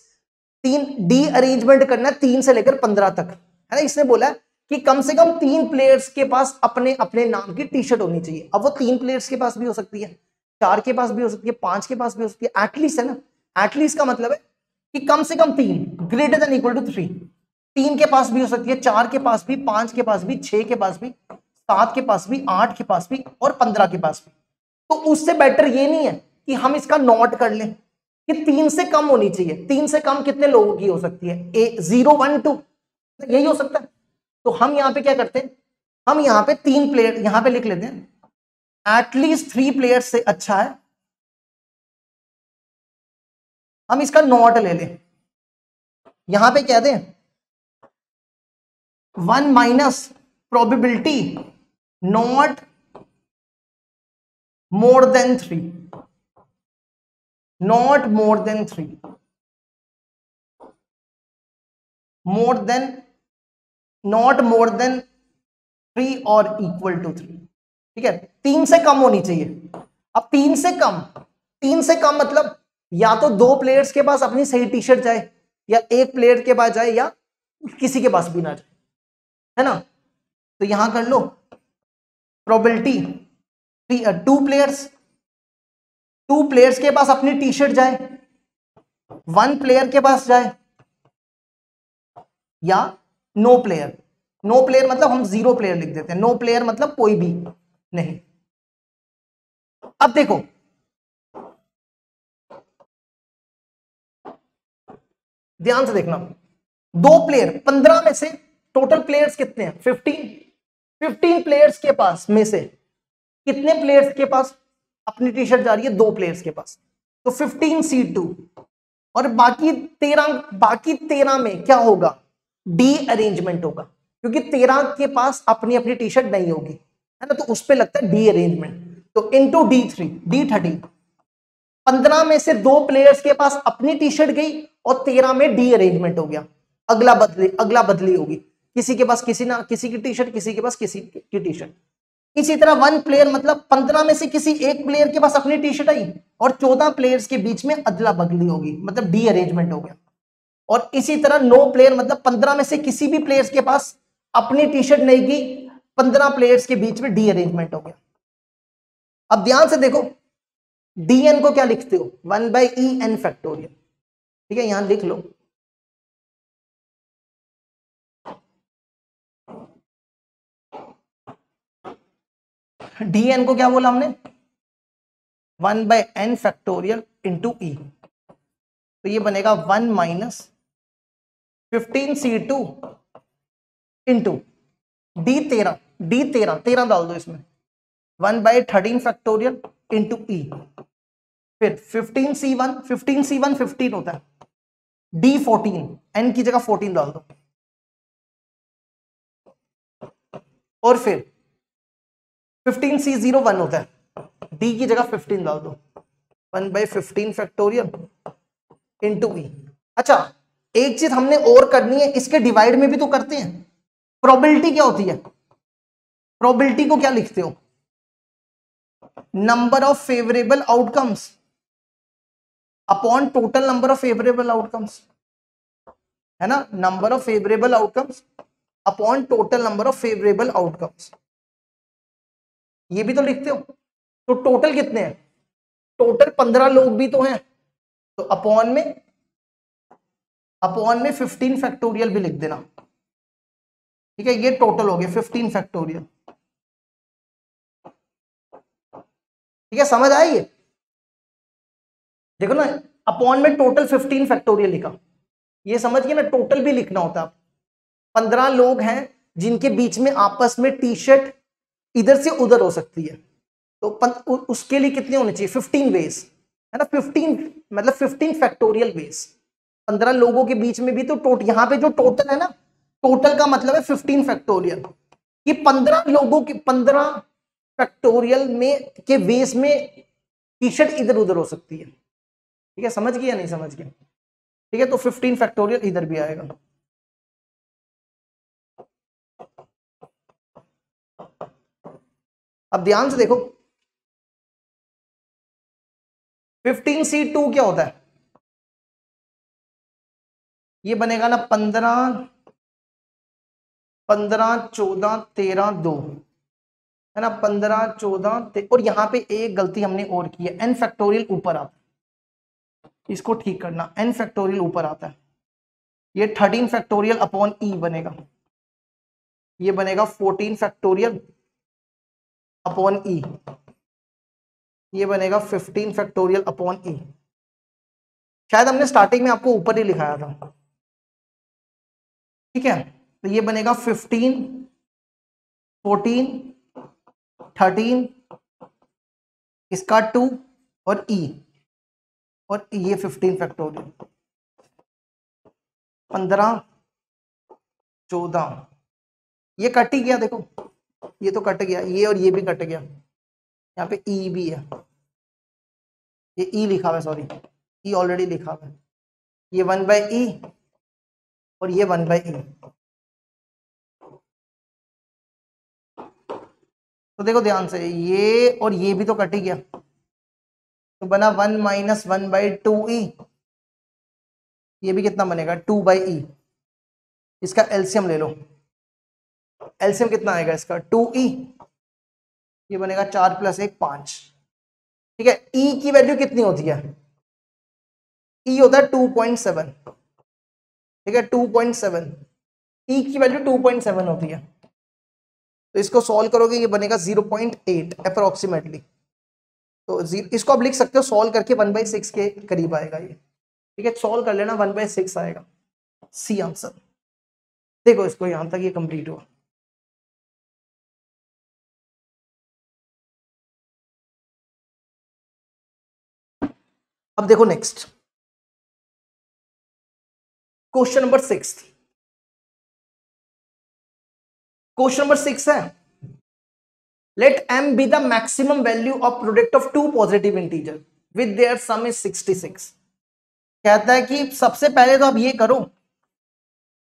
3 D arrangement करना है 3 से लेकर 15 तक, है ना। इसने बोला कि कम से कम 3 प्लेयर्स के पास अपने अपने नाम की टी शर्ट होनी चाहिए। अब वो 3 प्लेयर्स के पास भी हो सकती है, 4 के पास भी हो सकती है, 5 के पास भी हो सकती है, एटलीस्ट, है ना। एटलीस्ट का मतलब है कि कम से कम 3 ग्रेटर देन इक्वल टू 3, 3 के पास भी हो सकती है, 4 के पास भी, 5 के पास भी, 6 के पास भी, 7 के पास भी, 8 के पास भी और 15 के पास भी। तो उससे बेटर ये नहीं है कि हम इसका नोट कर लें कि 3 से कम होनी चाहिए। 3 से कम कितने लोगों की हो सकती है? 0 1 2, यही हो सकता है। तो हम यहां पे क्या करते हैं, हम यहां पे 3 प्लेयर यहां पे लिख लेते हैं, एटलीस्ट 3 प्लेयर से अच्छा है हम इसका नोट ले लें। यहां पे कह दें 1 minus probability not more than 3, not more than 3, more than not more than 3 और इक्वल टू 3। ठीक है, 3 से कम होनी चाहिए। अब 3 से कम, 3 से कम मतलब या तो 2 प्लेयर्स के पास अपनी सही टी शर्ट जाए, या 1 प्लेयर के पास जाए, या किसी के पास भी ना जाए, है ना। तो यहां कर लो प्रोबेबिलिटी 2 प्लेयर्स के पास अपनी टी शर्ट जाए, 1 प्लेयर के पास जाए, या नो प्लेयर। नो प्लेयर मतलब हम 0 प्लेयर लिख देते हैं, नो प्लेयर मतलब कोई भी नहीं। अब देखो ध्यान से देखना, 2 प्लेयर 15 में से टोटल प्लेयर्स कितने हैं? 15 प्लेयर्स के पास में से कितने प्लेयर्स के पास अपनी टी शर्ट जा रही है? 2 प्लेयर्स के पास, तो 15C2। और बाकी 13 में क्या होगा? डी अरेंजमेंट होगा, क्योंकि 13 के पास अपनी अपनी टी शर्ट नहीं होगी, है ना, तो उस पर लगता है डी अरेंजमेंट। तो इंटू D3 D13, 15 में से 2 प्लेयर्स के पास अपनी टी शर्ट गई और 13 में डी अरेंजमेंट हो गया, अगला बदली होगी, किसी के पास किसी की टी शर्ट, किसी के पास किसी की टी शर्ट। इसी तरह 1 प्लेयर मतलब 15 में से किसी एक प्लेयर के पास अपनी टी शर्ट आई और 14 प्लेयर्स के बीच में अदला बदली होगी, मतलब डी अरेंजमेंट हो गया। और इसी तरह नो प्लेयर मतलब 15 में से किसी भी प्लेयर्स के पास अपनी टी शर्ट नहीं गई, 15 प्लेयर्स के बीच में डी अरेंजमेंट हो गया। अब ध्यान से देखो, dn को क्या लिखते हो? 1/en factorial. ठीक है, यहां लिख लो dn को क्या बोला हमने? 1/n फैक्टोरियल इंटू ई। तो ये बनेगा 1 माइनस 15C2 इंटू D13 डाल दो इसमें, 1/13 फैक्टोरियल इंटू ई। फिर 15C1 15 होता है, D14 n की जगह 14 डाल दो, और फिर 15C0 1 होता है, D की जगह 15 डाल दो, 1/15 फैक्टोरियल इंटू ई। अच्छा, एक चीज हमने और करनी है, इसके डिवाइड में भी तो करते हैं। प्रोबेबिलिटी क्या होती है? प्रोबेबिलिटी को क्या लिखते हो? Number of favourable outcomes upon total number of favourable outcomes, है ना, number of favourable outcomes upon total number of favourable outcomes, ये भी तो लिखते हो। तो टोटल कितने हैं? टोटल 15 लोग भी तो हैं, तो अपॉन में 15 फैक्टोरियल भी लिख देना, ठीक है, ये टोटल हो गया 15 फैक्टोरियल, ठीक है, समझ आई ये? देखो ना, अपॉन में टोटल 15 फैक्टोरियल लिखा, ये समझ गए ना, टोटल भी लिखना होता है। 15 लोग हैं जिनके बीच में आपस में टी शर्ट इधर से उधर हो सकती है, तो उसके लिए कितने होने चाहिए? 15 वेज, है ना, 15 मतलब 15 फैक्टोरियल वेज। 15 लोगों के बीच में भी तो यहाँ पे जो टोटल है ना, टोटल का मतलब है 15 फैक्टोरियल। ये 15 लोगों के 15 फैक्टोरियल में के वेज में टी शर्ट इधर उधर हो सकती है, ठीक है, समझ गए या नहीं समझ गए? ठीक है, तो 15 फैक्टोरियल इधर भी आएगा। अब ध्यान से देखो, 15C2 क्या होता है? ये बनेगा ना 15 14 13 2, है ना, 15 14 और यहां पे एक गलती हमने और की है, n फैक्टोरियल ऊपर आता है, इसको ठीक करना, n फैक्टोरियल ऊपर आता है, ये 13 फैक्टोरियल अपॉन e बनेगा, ये बनेगा 14 फैक्टोरियल अपॉन e, ये बनेगा 15 फैक्टोरियल अपॉन e। शायद हमने स्टार्टिंग में आपको ऊपर ही लिखाया था, ठीक है, तो ये बनेगा 15 14 13, इसका 2 और e, और ये 15 फैक्टोरियल 15 14, ये कट ही गया, देखो ये तो कट गया, ये और ये भी कट गया, यहाँ पे e भी है, ये e लिखा हुआ है, सॉरी e ऑलरेडी लिखा हुआ है, ये 1/e और ये 1/e। तो देखो ध्यान से, ये और ये भी तो कट ही गया, तो बना 1 - 1/2e, ये भी कितना बनेगा 2/e, इसका एलसीएम ले लो, एलसीएम कितना आएगा इसका 2e, ये बनेगा 4 + 1 5, ठीक है। e की वैल्यू कितनी होती है? e होता है 2.7, ठीक है, 2.7, e की वैल्यू 2.7 होती है, तो इसको सॉल्व करोगे ये बनेगा 0.8 अप्रोक्सीमेटली, तो इसको आप लिख सकते हो सॉल्व करके 1/6 के करीब आएगा ये, ठीक है, सॉल्व कर लेना 1/6 आएगा, सी आंसर। देखो इसको यहां तक ये कंप्लीट हुआ। अब देखो next question number 6, question number 6 है, let m be the maximum value of product of two positive integer with their sum is 66। कहता है कि सबसे पहले तो आप ये करो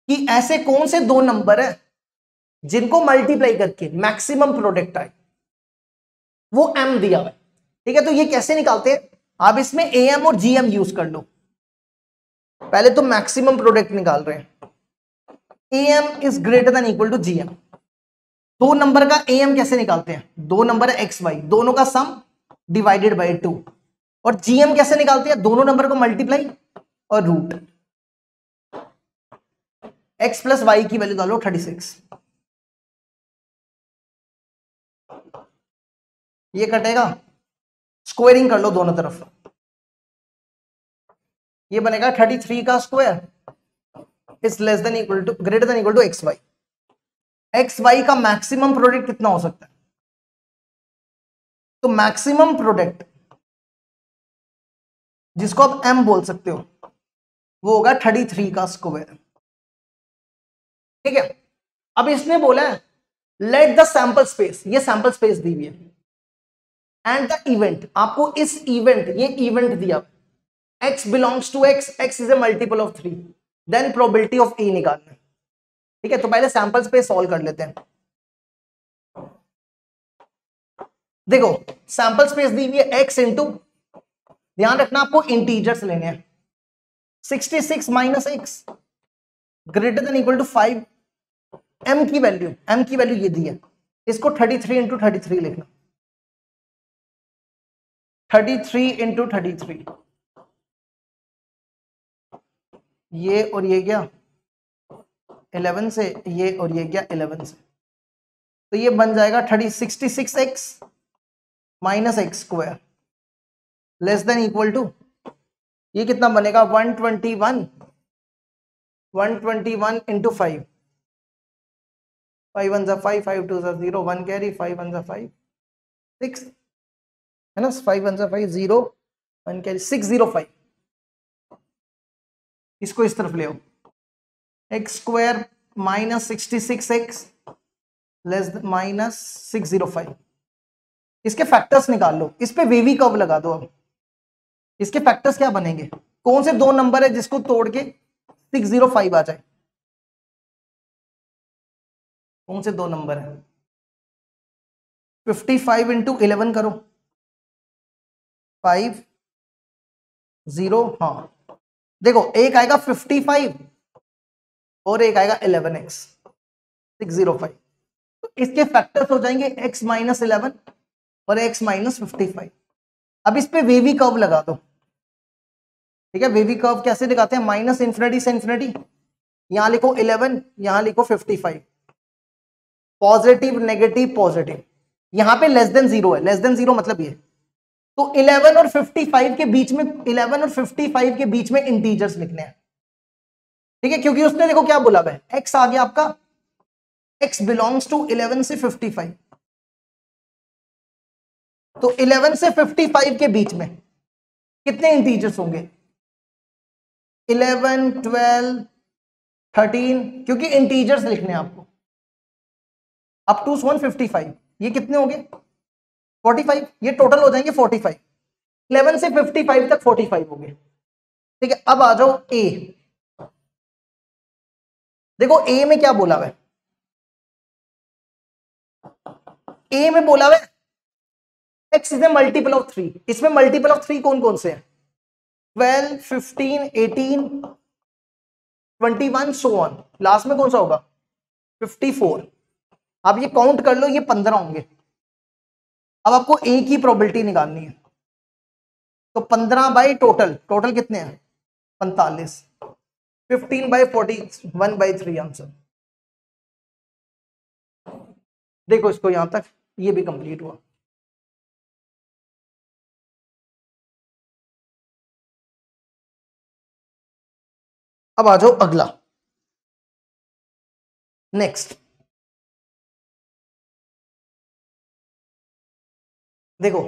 कि ऐसे कौन से दो नंबर है जिनको मल्टीप्लाई करके मैक्सिमम प्रोडक्ट आए, वो m दिया हुआ है, ठीक है, तो ये कैसे निकालते हैं? आप इसमें am और gm यूज कर लो, पहले तो मैक्सिमम प्रोडक्ट निकाल रहे हैं, am is greater than equal to gm। दो नंबर का am कैसे निकालते हैं? दो नंबर है x y, दोनों का सम डिवाइडेड बाय 2, और gm कैसे निकालते हैं? दोनों नंबर को मल्टीप्लाई और रूट, x + y की वैल्यू डालो 36, ये कटेगा, स्क्वायरिंग कर लो दोनों तरफ, ये बनेगा 33 का square is less than equal to greater than equal to X Y. X Y का मैक्सिमम प्रोडक्ट कितना हो सकता है? तो मैक्सिमम प्रोडक्ट जिसको आप m बोल सकते हो वो होगा 33 का स्क्वायर, ठीक है। अब इसने बोला है लेट द सैंपल स्पेस, ये सैंपल स्पेस दी हुई है, एंड द इवेंट, आपको इस इवेंट, ये इवेंट दिया x belongs to x, x is a multiple of 3, then probability of a निकालना, ठीक है। तो पहले सैंपल स्पेस सॉल्व कर लेते हैं। देखो सैंपल स्पेस दी हुई है x इंटू, ध्यान रखना आपको इंटीजर्स लेने हैं, 66 minus X greater than equal to 5, m की वैल्यू ये दी है, इसको 33 इंटू 33 लिखना, 33 इंटू 33, ये और ये गया 11 से, ये और ये गया 11 से, तो ये बन जाएगा 66x minus X square less than equal to, ये कितना बनेगा 121 इंटू 5, 5 1 जा 5, 5 2 जा 0, 1 कैरी, 5 1 जा 5 6 है ना, 5 1 जा 5 0, 1 कैरी 605, इसको इस तरफ ले आओ, x square minus 66x less minus 605, इसके फैक्टर्स निकाल लो, इस पे वेवी कर्व लगा दो। अब इसके फैक्टर्स क्या बनेंगे, कौन से दो नंबर है जिसको तोड़ के 605 आ जाए, कौन से दो नंबर है, 55 इंटू 11 करो, 5 0, हाँ देखो एक आएगा 55 और एक आएगा 11x 605, तो इसके फैक्टर्स हो जाएंगे x माइनस 11 और x माइनस 55। अब इस पे वेवी कर्व लगा दो, ठीक है, वेवी कर्व कैसे दिखाते हैं, माइनस इंफिनिटी से इंफिनिटी, यहां लिखो 11, यहां लिखो 55, पॉजिटिव नेगेटिव पॉजिटिव, यहां पे लेस देन जीरो है, लेस देन जीरो मतलब ये, तो 11 और 55 के बीच में, 11 और 55 के बीच में इंटीजर्स लिखने हैं, ठीक है, क्योंकि उसने देखो क्या बोला है, x आ गया आपका, x बिलोंग्स टू 11 से 55, तो 11 से 55 के बीच में कितने इंटीजर्स होंगे, 11 12 13, क्योंकि इंटीजर्स लिखने हैं आपको, अप टू 155, ये कितने होंगे 45, ये टोटल हो जाएंगे 45, 11 से 55 तक 45 हो गए, ठीक है। अब आ जाओ ए, देखो ए में क्या बोला है, ए में बोला है x is a multiple of 3, इसमें मल्टीपल ऑफ 3 कौन कौन से हैं, 12 15 18 21 सो ऑन, लास्ट में कौन सा होगा 54, आप ये काउंट कर लो, ये 15 होंगे। अब आपको ए की प्रोबेबिलिटी निकालनी है, तो 15 बाई टोटल, टोटल कितने हैं 45, 15 बाई 41 बाई 3 आंसर। देखो इसको यहां तक, ये भी कंप्लीट हुआ। अब आ जाओ अगला, नेक्स्ट, देखो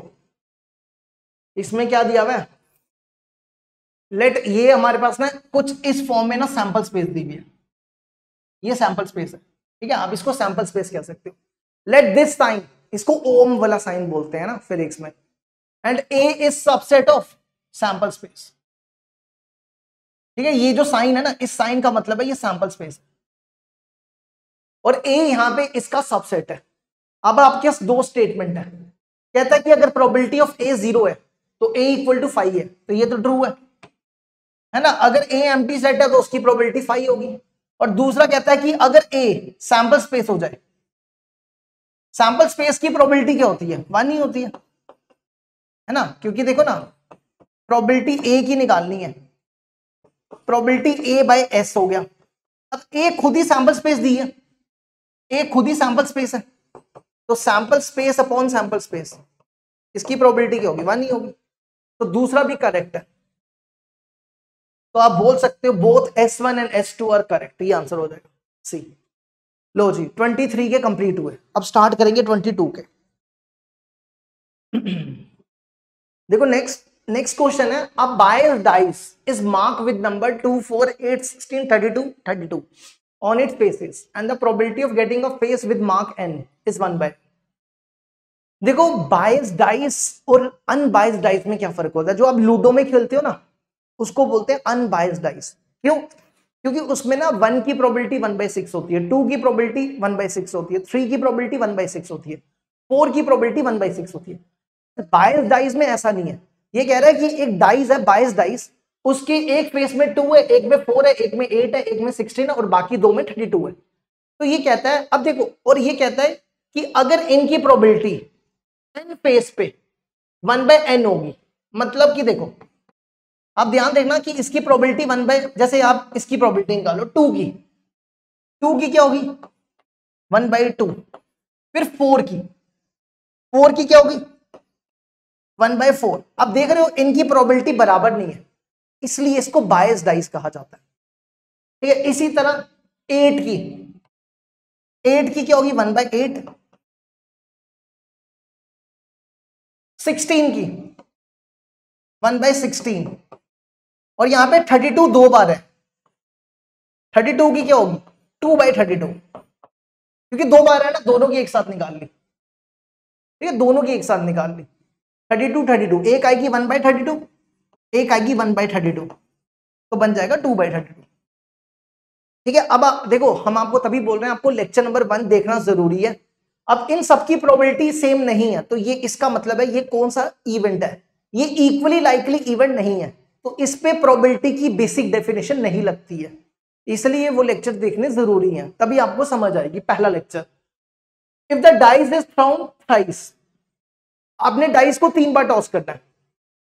इसमें क्या दिया हुआ है, लेट, ये हमारे पास ना कुछ इस फॉर्म में ना सैंपल स्पेस दी हुई है, ये सैंपल स्पेस है, ठीक है, आप इसको सैंपल स्पेस कह सकते हो। लेट दिस साइन, इसको ओम वाला साइन बोलते हैं ना फिजिक्स में, and A is subset of sample space, ठीक है, ये जो साइन है ना, इस साइन का मतलब है ये सैंपल स्पेस है, और ए यहां पे इसका सबसेट है। अब आपके पास दो स्टेटमेंट है, कहता है कि अगर प्रोबेबिलिटी ऑफ ए 0 है तो ए इक्वल टू 5 है, तो ये तो ट्रू है ना, अगर ए एम्प्टी सेट है तो उसकी प्रोबेबिलिटी 5 होगी। और दूसरा कहता है कि अगर ए सैंपल स्पेस हो जाए, सैंपल स्पेस की प्रोबेबिलिटी क्या होती है 1 ही होती है ना, क्योंकि देखो ना प्रोबेबिलिटी ए की निकालनी है, प्रोबेबिलिटी ए बाय एस हो गया। अब ए खुद ही सैंपल स्पेस दी है, ए खुद ही सैंपल स्पेस है, तो sample space upon sample space, इसकी प्रोबेबिलिटी क्या होगी 1 ही होगी, तो दूसरा भी करेक्ट है। तो आप बोल सकते हो both S1 and S2 are correct, ये आंसर हो जाएगा सी। लो जी 23 के कंप्लीट हुए, अब स्टार्ट करेंगे 22 के। देखो नेक्स्ट क्वेश्चन है, अ बायर्स dice is mark with number 2 4 8 16 32 32 on its faces and the probability of getting a face with mark n is 1/। देखो बायर्स डाइस और अनबायस्ड डाइस में क्या फर्क होता है, जो आप लूडो में खेलते हो ना उसको बोलते हैं अनबायस्ड डाइस, क्यों, क्योंकि उसमें ना 1 की प्रोबेबिलिटी 1/6 होती है, 2 की प्रोबेबिलिटी 1/6 होती है, 3 की प्रोबेबिलिटी 1/6 होती है, 4 की प्रोबेबिलिटी 1/6 होती है। बायस डाइस में ऐसा नहीं है, ये कह रहा है कि एक डाइस है बायस डाइस, उसके एक फेस में 2 है, एक में 4 है, एक में 8 है, एक में 16 है और बाकी 2 में 32 है। तो ये कहता है, अब देखो, और ये कहता है कि अगर इनकी प्रोबेबिलिटी n फेस पे 1/n होगी, मतलब कि देखो आप ध्यान देखना कि इसकी प्रोबेबिलिटी जैसे आप इसकी प्रोबेबिलिटी निकालो 2 की क्या होगी 1/2, फिर 4 की क्या होगी 1/4। अब देख रहे हो इनकी प्रोबेबिलिटी बराबर नहीं है, इसलिए इसको बायस डाइस कहा जाता है। ठीक है, इसी तरह 8 की क्या होगी 1/8, 16 की 1/16, और यहां पे 32 2 बार है, 32 की क्या होगी 2/32, क्योंकि 2 बार है ना, दोनों की एक साथ निकाल ली। ठीक है, दोनों की एक साथ निकाल ली, 32 एक आएगी 1/32, एक आएगी 1/32, तो बन जाएगा 2/32। ठीक है, अब आप देखो, हम आपको तभी बोल रहे हैं आपको लेक्चर नंबर 1 देखना जरूरी है। अब इन सबकी प्रोबेबिलिटी सेम नहीं है, तो ये इसका मतलब है ये कौन सा इवेंट है, ये इक्वली लाइकली इवेंट नहीं है, तो इस पे प्रोबेबिलिटी की बेसिक डेफिनेशन नहीं लगती है, इसलिए वो लेक्चर देखने जरूरी है, तभी आपको समझ आएगी। पहला lecture, if the dice is thrown thrice, आपने डाइस को 3 बार टॉस करना है,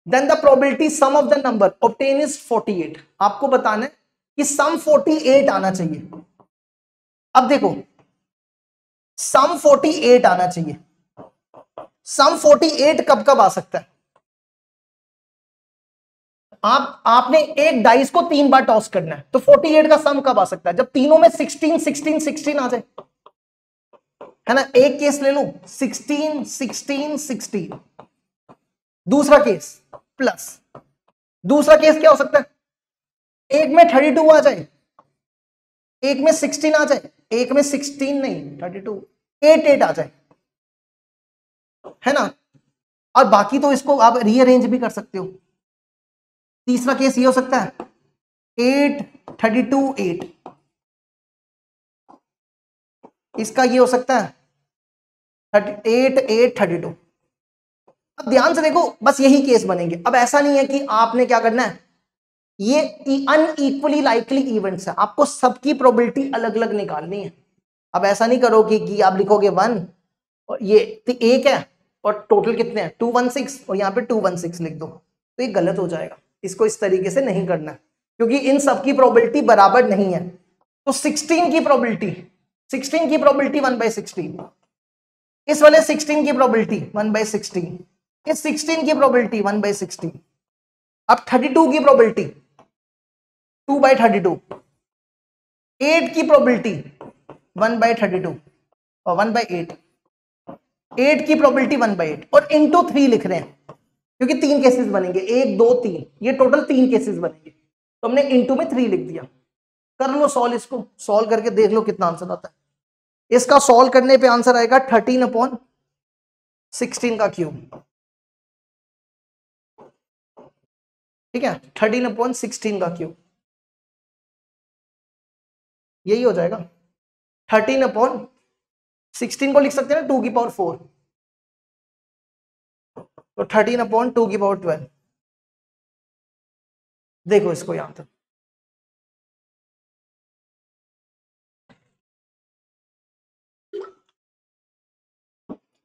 then the probability sum of the number obtain is 48, आपको बताना है कि सम 48 आना चाहिए। अब देखो सम 48 आना चाहिए, सम 48 कब कब आ सकता है, आपने एक डाइस को 3 बार टॉस करना है, तो 48 का सम कब आ सकता है, जब तीनों में 16 16 16 आ जाए, है ना। एक केस ले लो 16 16 16, दूसरा केस प्लस, दूसरा केस क्या हो सकता है, एक में 32 आ जाए, एक में 16 आ जाए, एक में 16 नहीं 32, 8 8 आ जाए, है ना। और बाकी तो इसको आप रीअरेंज भी कर सकते हो। तीसरा केस ये हो सकता है 8 32 8, इसका ये हो सकता है 8 8 32। अब ध्यान से देखो, बस यही केस बनेंगे। अब ऐसा नहीं है कि आपने क्या करना है, ये अनइक्वली लाइकली इवेंट्स है, आपको सबकी प्रोबेबिलिटी अलग अलग निकालनी है। अब ऐसा नहीं करोगे कि आप लिखोगे 1 और ये एक है और टोटल कितने हैं 216 और यहाँ पे 216 लिख दो, तो ये गलत हो जाएगा। इसको इस तरीके से नहीं करना है, क्योंकि इन सबकी प्रोबेबिलिटी बराबर नहीं है। तो 16 की प्रोबेबिलिटी 1/16, इस वाले 16 की प्रोबेबिलिटी 1/16, इस 16 की प्रोबेबिलिटी 1/16। अब 32 की प्रोबेबिलिटी 2/32, 8 की प्रोबेबिलिटी 1/32 और 1/8, 8 की प्रोबेबिलिटी 1/8 और इंटू 3 लिख रहे हैं, क्योंकि 3 केसेस बनेंगे, 1 2 3, ये टोटल 3 केसेस बनेंगे, तो हमने इंटू में 3 लिख दिया। कर लो सॉल्व, इसको सॉल्व करके देख लो कितना आंसर आता है। इसका सॉल्व करने पे आंसर आएगा 13/16 का क्यूब। ठीक है, 13/16 का क्यूब यही हो जाएगा। 13/16 को लिख सकते हैं ना 2 की पावर 4, तो 13/2 की पावर 12। देखो इसको यहां तक,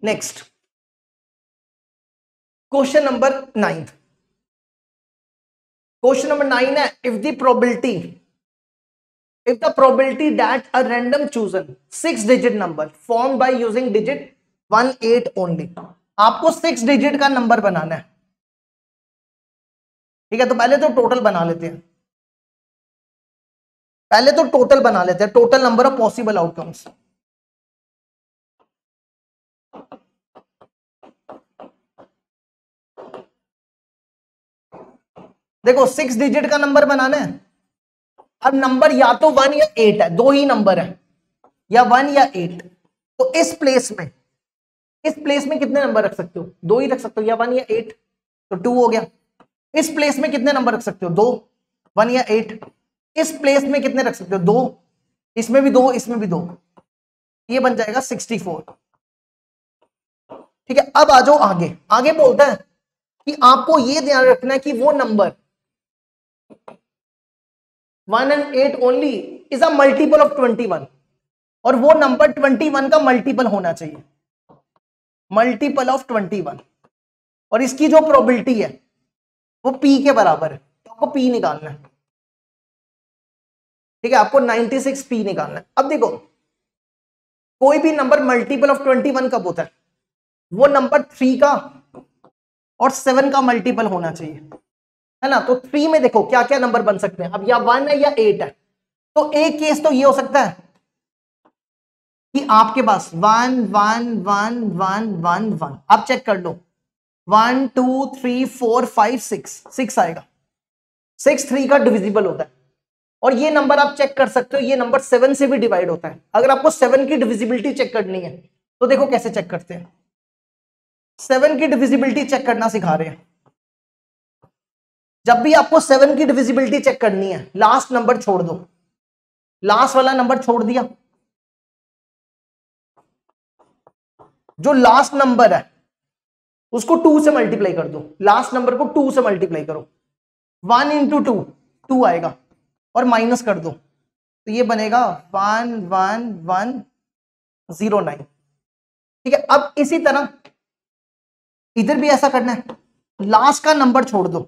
next question number 9। Question number 9 है, if the probability that a random chosen 6-digit number formed by using digit 1 8 only, आपको 6 डिजिट का नंबर बनाना है। ठीक है, तो पहले तो टोटल बना लेते हैं, total number of possible outcomes. देखो 6 डिजिट का नंबर बनाना है। अब नंबर या तो 1 या 8 है, दो ही नंबर है, या 1 या 8। तो इस प्लेस में कितने नंबर रख सकते हो, दो ही रख सकते हो, या 1 या 8, तो 2 हो गया। इस प्लेस में कितने नंबर रख सकते हो, 2, 1 या 8। इस प्लेस में कितने रख सकते हो, 2, इसमें भी 2, इसमें भी 2, ये बन जाएगा 64। ठीक है, अब आ जाओ आगे। आगे बोलता है कि आपको ये ध्यान रखना है कि वो number 1 and 8 only is a multiple of 21, और वो नंबर 21 का मल्टीपल होना चाहिए, मल्टीपल ऑफ 21, और इसकी जो प्रोबेबिलिटी है वो p के बराबर है, तो आपको p निकालना है। ठीक है, आपको 96 p निकालना है। अब देखो, कोई भी नंबर मल्टीपल ऑफ 21 कब होता है, वो नंबर 3 का और 7 का मल्टीपल होना चाहिए, है ना। तो 3 में देखो क्या क्या नंबर बन सकते हैं, अब या 1 है या 8 है। तो एक केस तो ये हो सकता है कि आपके पास 1 1 1 1 1 1, आप चेक कर लो, 1 2 3 4 5 6 आएगा, 6 3 का डिविजिबल होता है। और ये नंबर आप चेक कर सकते हो, ये नंबर 7 से भी डिवाइड होता है। अगर आपको 7 की डिविजिबिलिटी चेक करनी है तो देखो कैसे चेक करते हैं, 7 की डिविजिबिलिटी चेक करना सिखा रहे हैं। जब भी आपको 7 की डिविजिबिलिटी चेक करनी है, लास्ट नंबर छोड़ दो, लास्ट वाला नंबर छोड़ दिया, जो लास्ट नंबर है उसको 2 से मल्टीप्लाई कर दो, लास्ट नंबर को 2 से मल्टीप्लाई करो, 1 इंटू 2 2 आएगा, और माइनस कर दो, तो ये बनेगा 1 1 1 0 9। ठीक है, अब इसी तरह इधर भी ऐसा करना है, लास्ट का नंबर छोड़ दो,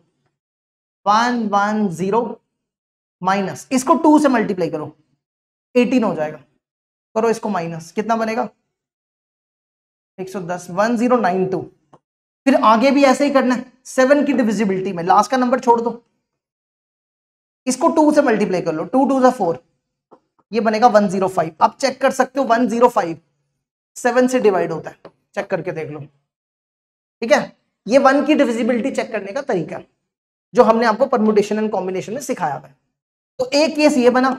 1 1 0 माइनस, इसको 2 से मल्टीप्लाई करो, 18 हो जाएगा, करो इसको माइनस, कितना बनेगा 110, 1092। फिर आगे भी ऐसे ही करना है, 7 की डिविजिबिलिटी में लास्ट का नंबर छोड़ दो, इसको 2 से मल्टीप्लाई कर लो, 2 2 = 4, ये बनेगा 105। आप चेक कर सकते हो 105 7 से डिवाइड होता है, चेक करके देख लो। ठीक है, ये 1 की डिविजिबिलिटी चेक करने का तरीका है जो हमने आपको परम्यूटेशन एंड कॉम्बिनेशन में सिखाया है। तो एक केस ये बना,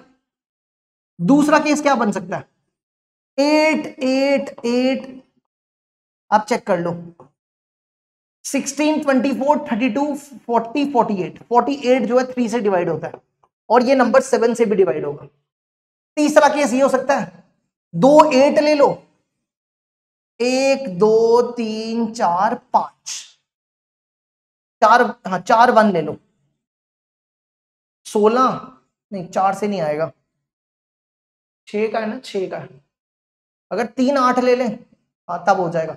दूसरा केस क्या बन सकता है, 8 8 8, आप चेक कर लो, 16 24 32 40 48, 48 जो है 3 से डिवाइड होता है, और ये नंबर 7 से भी डिवाइड होगा। तीसरा केस ये हो सकता है, 2 8 ले लो, 1 2 3 4 5, 4, हाँ 4 1 ले लो, 16 नहीं, 4 से नहीं आएगा, 6 का है ना, 6 का है। अगर 3 8 ले लें, हाँ तब हो जाएगा,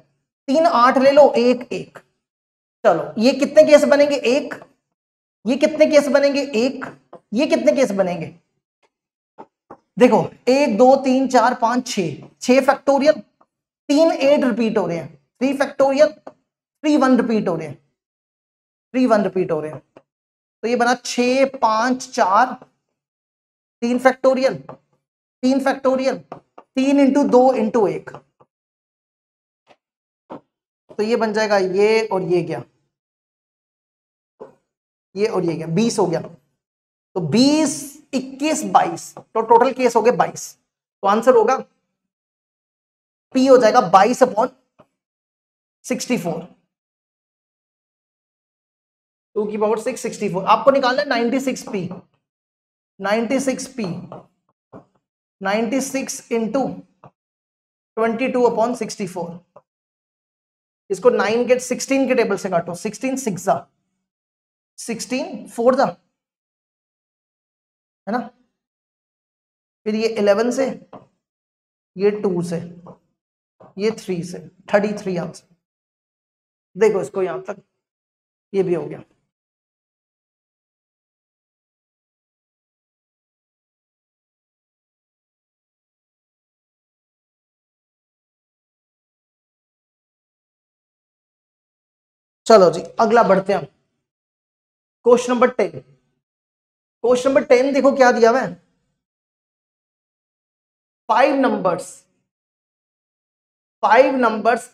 3 8 ले लो, 1 1, चलो ये कितने केस बनेंगे, 1, ये कितने केस बनेंगे, 1, ये कितने केस बनेंगे, देखो 1 2 3 4 5 6 फैक्टोरियल, 3 8 रिपीट हो रहे हैं, 3 फैक्टोरियल, 3 1 रिपीट हो रहे हैं, 3 1 रिपीट हो रहे हैं, तो ये बना 6 5 4, 3 फैक्टोरियल, 3 फैक्टोरियल, 3 इंटू 2 इंटू 1, तो ये बन जाएगा ये और ये गया, ये और ये गया, 20 हो गया। तो 20 21 22, तो टोटल केस हो गए 22। तो आंसर होगा P हो जाएगा 22/64, 2 की पावर 6 64। आपको निकालना है 96P, 96P 96 इंटू 22/64, इसको 9 के 16 के टेबल से काटो, 16 6 16 4 है ना, फिर ये 11 से, ये 2 से, ये 3 से, 33 आंसर। देखो इसको यहां तक, ये भी हो गया। चलो जी अगला बढ़ते हैं, क्वेश्चन नंबर 10। क्वेश्चन नंबर 10 देखो क्या दिया हुआ है, 5 numbers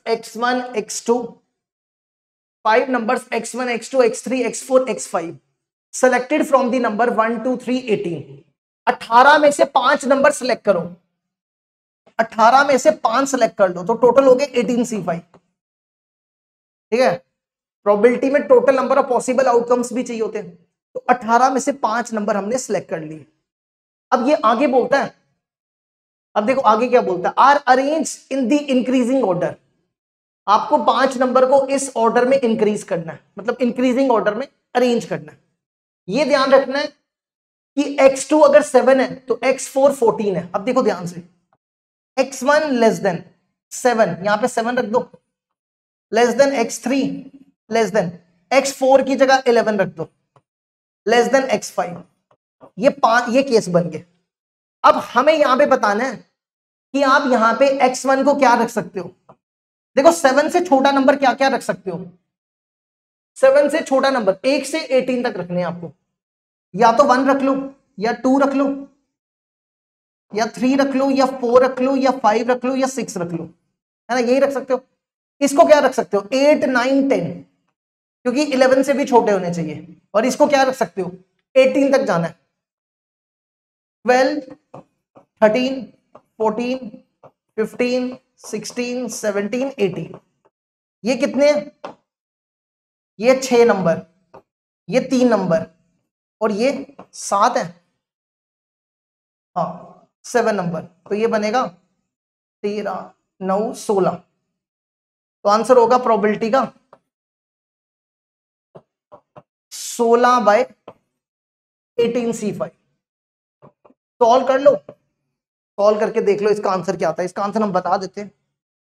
x1 x2, 5 numbers x1 x2 x3 x4 x5 selected from the number 1 2 3 18। 18 में से 5 नंबर सेलेक्ट करो, 18 में से 5 सेलेक्ट कर लो, तो टोटल हो गए 18C5। ठीक है, प्रोबेबिलिटी में total number of possible outcomes भी चाहिए होते हैं, तो 18 में से 5 नंबर हमने सेलेक्ट कर लिए। अब ये आगे बोलता है, अब देखो आगे क्या बोलता है, are arrange in the increasing order, आपको 5 नंबर को इस ऑर्डर में इंक्रीज करना है, मतलब इंक्रीजिंग ऑर्डर में अरेंज करना है। ये ध्यान रखना है कि x2 अगर 7 है तो x4 14 है। अब देखो ध्यान से, x1 लेस देन 7, यहां पे 7 रख दो, less than x3 less than x4 की जगह 11 रख दो, लेस देन x5। ये केस बन गए। अब हमें यहां पे बताना है कि आप यहां पे x1 को क्या रख सकते हो। देखो 7 से छोटा नंबर क्या क्या रख सकते हो, 7 से छोटा नंबर 1 से 18 तक रखने हैं आपको। या तो 1 रख लो, या 2 रख लो, या 3 रख लो, या 4 रख लो, या 5 रख लो, या 6 रख लो, है ना, यही रख सकते हो। इसको क्या रख सकते हो 8 9 10, क्योंकि 11 से भी छोटे होने चाहिए। और इसको क्या रख सकते हो 18 तक जाना है, 12 13 14 15 16 17 18। ये कितने हैं, ये 6 नंबर, ये 3 नंबर, और ये 7 है, हाँ 7 नंबर। तो ये बनेगा 13 9 16। तो आंसर होगा प्रोबेबिलिटी का 16/18C5। सॉल्व कर लो, सॉल्व करके देख लो इसका आंसर क्या आता है। इसका आंसर हम बता देते हैं,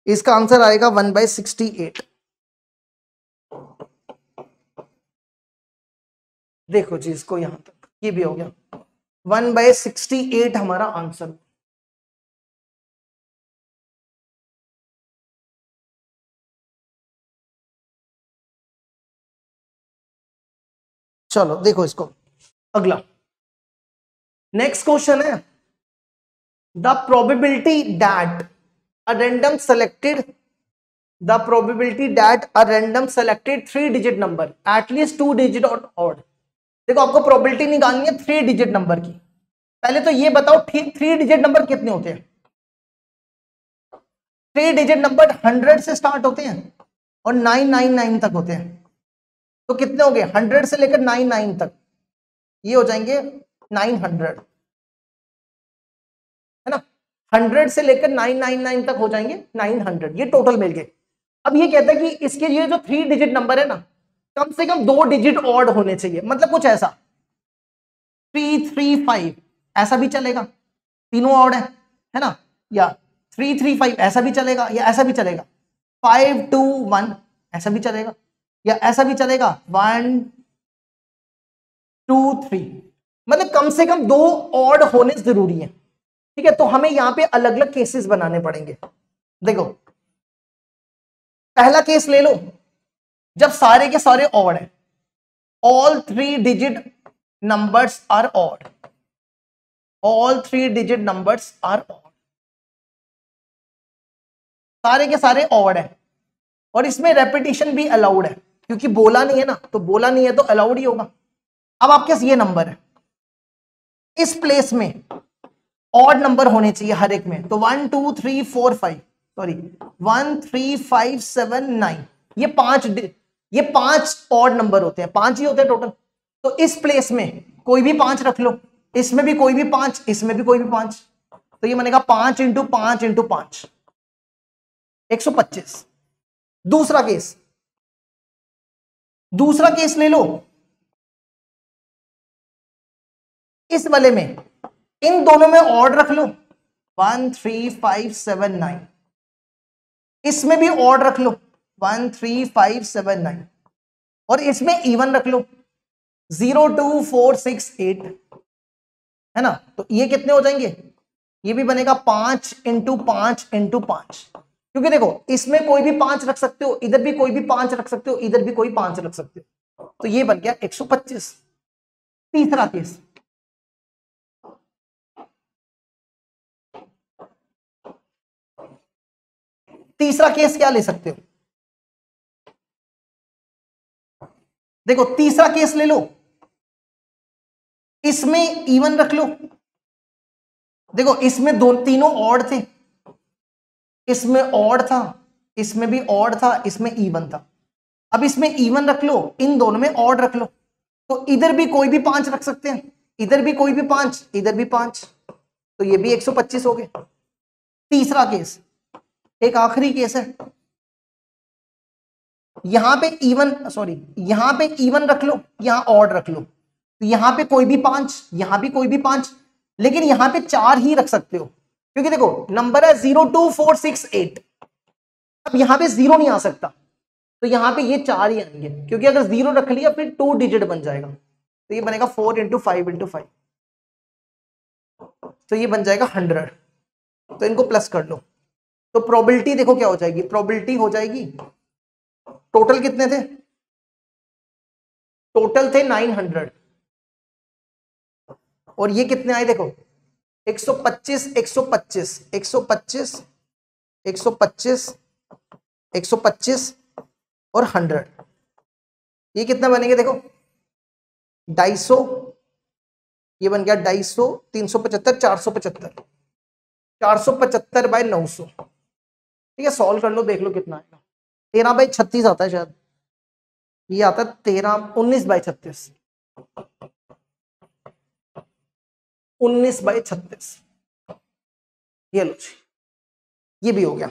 इसका आंसर आएगा 1/68। देखो जी, इसको यहां तक ये भी हो गया, 1/68 हमारा आंसर। चलो देखो इसको, अगला नेक्स्ट क्वेश्चन है, the probability that a random selected the probability that a random selected 3-digit number at least 2 digit or odd। देखो आपको प्रोबेबिलिटी निकालनी है 3 डिजिट नंबर की। पहले तो ये बताओ 3 डिजिट नंबर कितने होते हैं। 3 डिजिट नंबर 100 से स्टार्ट होते हैं और 999 तक होते हैं। तो कितने हो गए 100 से लेकर 99 तक, ये हो जाएंगे 900, है ना। 100 से लेकर 999 तक हो जाएंगे 900, ये टोटल मिल गए। अब ये कहता है कि इसके ये जो 3 डिजिट नंबर है ना, कम से कम 2 डिजिट ऑड होने चाहिए। मतलब कुछ ऐसा 335 ऐसा भी चलेगा, तीनों ऑड है ना, या 335 ऐसा भी चलेगा, या ऐसा भी चलेगा 521 ऐसा भी चलेगा, या ऐसा भी चलेगा 1 2 3। मतलब कम से कम 2 ऑड होने जरूरी है, ठीक है। तो हमें यहां पे अलग अलग केसेस बनाने पड़ेंगे। देखो पहला केस ले लो, जब सारे के सारे ऑड है, all 3 digit numbers are odd, all 3 digit numbers are odd, सारे के सारे ऑड है। और इसमें रेपिटेशन भी अलाउड है, क्योंकि बोला नहीं है ना, तो बोला नहीं है तो अलाउड ही होगा। अब आपके पास ये नंबर है, इस प्लेस में ऑड नंबर होने चाहिए हर एक में। तो 1 2 3 4 5 सॉरी 1 3 5 7 9, ये पांच ऑड नंबर होते हैं, 5 ही होते हैं टोटल। तो इस प्लेस में कोई भी 5 रख लो, इसमें भी कोई भी 5, इसमें भी कोई भी 5। तो ये बनेगा 5 × 5 × 5 125। दूसरा केस ले लो, इस वाले में इन दोनों में ऑड रख लो 1 3 5 7 9, इसमें भी ऑड रख लो 1 3 5 7 9, और इसमें इवन रख लो 0 2 4 6 8, है ना। तो ये कितने हो जाएंगे, ये भी बनेगा 5 × 5 × 5। क्योंकि देखो इसमें कोई भी 5 रख सकते हो, इधर भी कोई भी 5 रख सकते हो, इधर भी कोई 5 रख सकते हो। तो ये बन गया 125। तीसरा केस, क्या ले सकते हो, देखो तीसरा केस ले लो, इसमें इवन रख लो। देखो इसमें तीनों ऑड थे, इसमें ऑड था, इसमें भी ऑड था, इसमें इवन था। अब इसमें इवन रख लो, इन दोनों में ऑड रख लो। तो इधर भी कोई भी 5 रख सकते हैं, इधर भी कोई भी 5, इधर भी 5, तो ये भी 125 हो गए। तीसरा केस, एक आखिरी केस है, यहां पे इवन, सॉरी यहां पे इवन रख लो, यहां ऑड रख लो, तो यहां पे कोई भी 5, यहां भी कोई भी 5, लेकिन यहां पे 4 ही रख सकते हो, क्योंकि देखो नंबर है 0 2 4 6 8, अब यहां पे 0 नहीं आ सकता, तो यहां पे ये 4 ही आएंगे, क्योंकि अगर 0 रख लिया फिर 2 डिजिट बन जाएगा, तो ये बनेगा 4 इंटू 5 इंटू 5, तो ये बन जाएगा 100, तो इनको प्लस कर लो, तो प्रोबेबिलिटी देखो क्या हो जाएगी, प्रोबेबिलिटी हो जाएगी, टोटल कितने थे, टोटल थे 900, और ये कितने आए देखो 125 125 125 125 125 और 100, ये कितना बनेंगे देखो 250, ये बन गया 250, 375 475, 475 बाय 900, ठीक है, सॉल्व कर लो देख लो कितना आएगा, 13 बाई 36 आता है शायद, ये आता है 13 19 बाई 36, 19 बाई 36, ये लो जी, ये भी हो गया।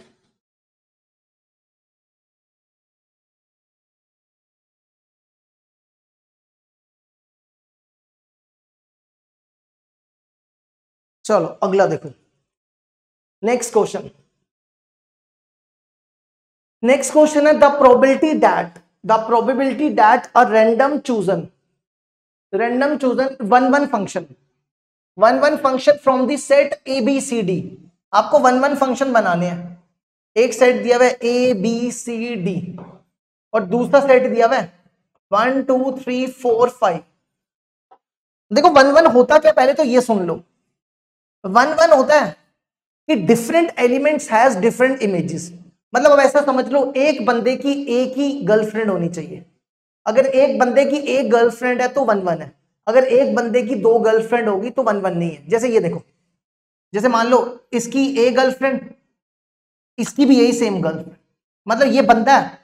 चलो अगला देखो, नेक्स्ट क्वेश्चन, नेक्स्ट क्वेश्चन है the probability that a random chosen one function from the set A B C D, आपको वन फंक्शन बनाने हैं, एक सेट दिया हुआ है ए बी सी डी और दूसरा सेट दिया हुआ है 1 2 3 4 5, देखो वन होता क्या, पहले तो ये सुन लो, वन होता है कि different elements has different images, मतलब अब ऐसा समझ लो एक बंदे की एक ही गर्लफ्रेंड होनी चाहिए, अगर एक बंदे की एक गर्लफ्रेंड है तो वन है, अगर एक बंदे की 2 गर्लफ्रेंड होगी तो वन नहीं है। जैसे ये देखो, जैसे मान लो इसकी एक गर्लफ्रेंड, इसकी भी यही सेम गर्लफ्रेंड, मतलब ये बंदा है,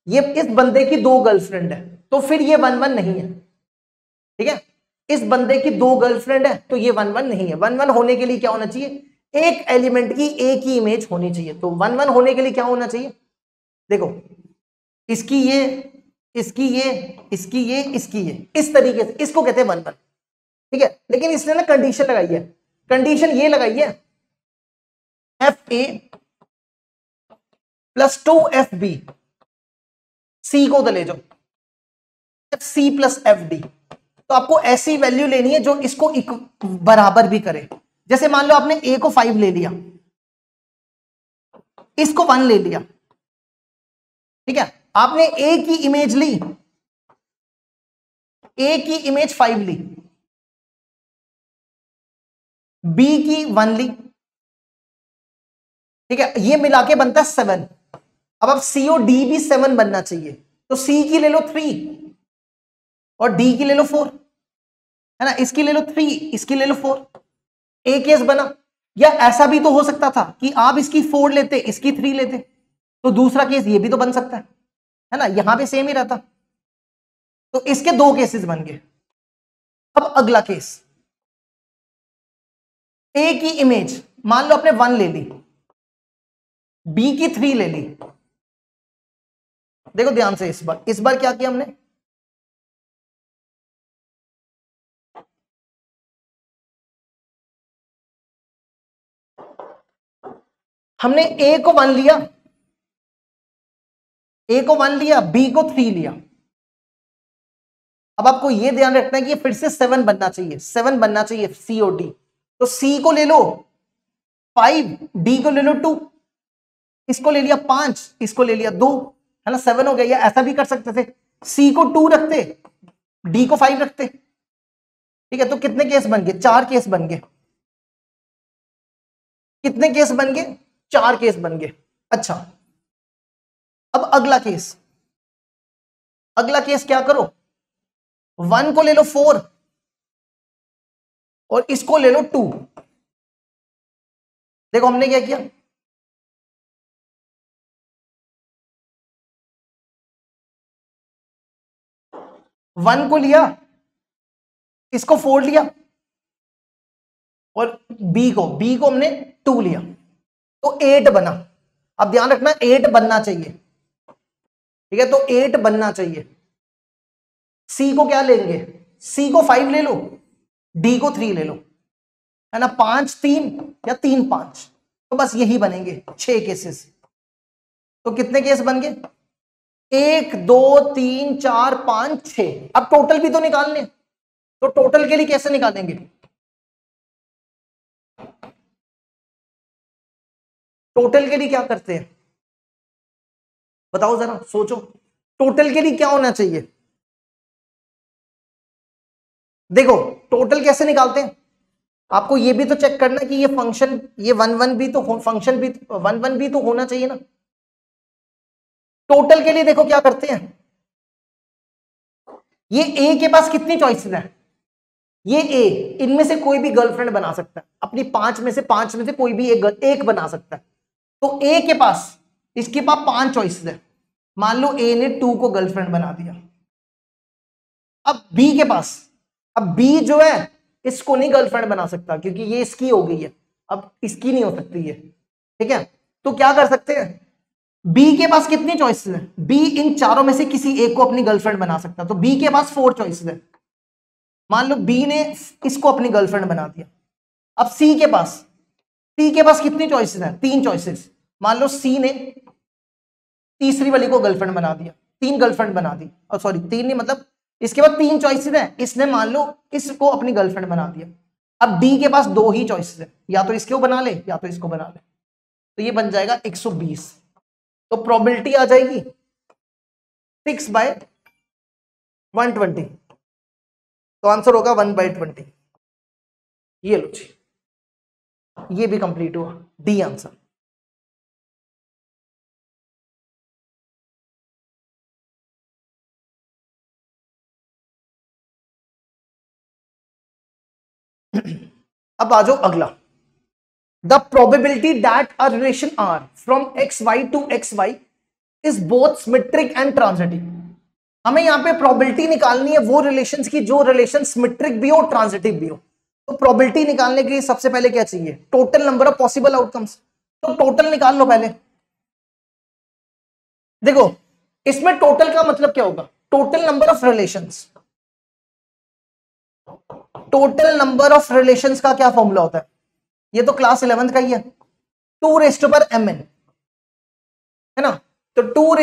ये इस बंदे की 2 गर्लफ्रेंड है, तो फिर ये वन नहीं है, ठीक है, इस बंदे की 2 गर्लफ्रेंड है तो ये वन नहीं है, वन होने के लिए क्या होना चाहिए, एक एलिमेंट की एक ही इमेज होनी चाहिए, तो वन होने के लिए क्या होना चाहिए, देखो इसकी ये, इसकी ये, इसकी ये, इसकी ये, इस तरीके से, इसको कहते हैं वन, ठीक है, लेकिन इसने ना कंडीशन लगाई है, कंडीशन ये लगाई है F A plus 2 F B, C को तो ले जाओ F C plus F D, तो आपको ऐसी वैल्यू लेनी है जो इसको बराबर भी करे, जैसे मान लो आपने ए को 5 ले लिया, इसको 1 ले लिया, ठीक है, आपने ए की इमेज ली, ए की इमेज 5 ली, बी की 1 ली, ठीक है, ये मिला के बनता है 7, अब आप सी और डी भी 7 बनना चाहिए, तो सी की ले लो 3 और डी की ले लो 4, है ना, इसकी ले लो 3, इसकी ले लो 4, एक केस बना, या ऐसा भी तो हो सकता था कि आप इसकी 4 लेते, इसकी 3 लेते, तो दूसरा केस ये भी तो बन सकता है ना, यहां पे सेम ही रहता, तो इसके 2 केसेस बन गए। अब अगला केस, ए की इमेज मान लो आपने 1 ले ली, बी की 3 ले ली, देखो ध्यान से, इस बार क्या किया हमने, हमने ए को 1 लिया, ए को 1 लिया, बी को 3 लिया, अब आपको यह ध्यान रखना है कि ये फिर से 7 बनना चाहिए, 7 बनना चाहिए सी और डी, तो सी को ले लो 5, डी को ले लो 2, इसको ले लिया 5, इसको ले लिया 2, है ना, 7 हो गया, या ऐसा भी कर सकते थे, सी को 2 रखते, डी को 5 रखते, ठीक है, तो कितने केस बन गए, 4 केस बन गए, कितने केस बन गए, 4 केस बन गए। अच्छा, अब अगला केस क्या करो, 1 को ले लो 4 और इसको ले लो 2, देखो हमने क्या किया, वन को लिया, इसको 4 लिया और बी को हमने 2 लिया, तो 8 बना, अब ध्यान रखना 8 बनना चाहिए, ठीक है, तो 8 बनना चाहिए। सी को क्या लेंगे, सी को 5 ले लो, डी को 3 ले लो, है ना, 5 3 या 3 5, तो बस यही बनेंगे 6 केसेस। तो कितने केस बन गए, 1 2 3 4 5 6। अब टोटल भी तो निकालने, तो टोटल के लिए कैसे निकालेंगे, टोटल के लिए क्या करते हैं बताओ जरा, सोचो, टोटल के लिए क्या होना चाहिए। देखो टोटल कैसे निकालते हैं, आपको ये भी तो चेक करना कि ये फंक्शन, ये 1 1 भी तो फंक्शन भी 1 1 भी तो होना चाहिए ना। टोटल के लिए देखो क्या करते हैं, ये ए के पास कितनी चॉइसेस है, ये ए, इनमें से कोई भी गर्लफ्रेंड बना सकता है, अपनी 5 में से कोई भी एक बना सकता है। तो ए के पास, इसके पास 5 चॉइसेस है, मान लो ए ने 2 को गर्लफ्रेंड बना दिया। अब बी के पास, अब बी जो है इसको नहीं गर्लफ्रेंड बना सकता क्योंकि ये इसकी हो गई है, अब इसकी नहीं हो सकती है, ठीक है। तो क्या कर सकते हैं, बी के पास कितनी चॉइसेस है, बी इन चारों में से किसी एक को अपनी गर्लफ्रेंड बना सकता है, तो बी के पास 4 चॉइसेस है। मान लो बी ने इसको अपनी गर्लफ्रेंड बना दिया। अब सी के पास कितनी चॉइसेस है, 3 चॉइसेस। मान लो सी ने तीसरी वाली को गर्लफ्रेंड बना दिया, 3 गर्लफ्रेंड बना दी, और सॉरी 3 नहीं, मतलब इसके बाद 3 चॉइसेस है, इसने मान लो इसको अपनी गर्लफ्रेंड बना दिया। अब डी के पास 2 ही चॉइसेस है, या तो इसको बना ले या तो इसको बना ले, तो ये बन जाएगा 120। तो प्रोबेबिलिटी आ जाएगी 6/120, तो आंसर होगा 1/20। ये लो जी, ये भी कंप्लीट हुआ, डी आंसर। अब आ जाओ अगला, the probability that a relation are from xy to xy is both symmetric and transitive. हमें यहां पे प्रोबेबिलिटी निकालनी है वो रिलेशंस की जो रिलेशन सिमेट्रिक भी हो ट्रांजिटिव भी हो। तो प्रोबेबिलिटी निकालने के लिए सबसे पहले क्या चाहिए, total number of possible outcomes. तो टोटल निकाल लो पहले। देखो इसमें टोटल का मतलब क्या होगा, total number of relations, total number of relations का क्या फॉर्मूला होता है, ये तो क्लास 11th का ही है, 2 mn, है ना। तो 2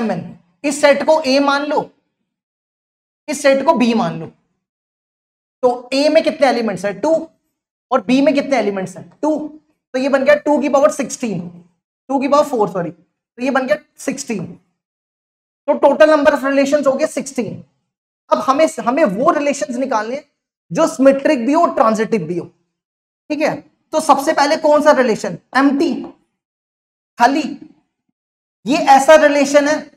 mn, इस सेट को ए मान लो, इस सेट को बी मान लो। तो ए में कितने एलिमेंट्स है 2, और बी में कितने एलिमेंट्स हैं 2, तो ये बन गया 2 की पावर 16, 2 की पावर 4 सॉरी, तो ये बन गया 16। तो टोटल नंबर ऑफ रिलेशंस हो गए 16। अब हमें वो रिलेशंस निकालने जो सिमेट्रिक भी हो ट्रांजिटिव भी हो, ठीक है। तो सबसे पहले कौन सा रिलेशन, एम्प्टी, खाली, ये ऐसा रिलेशन है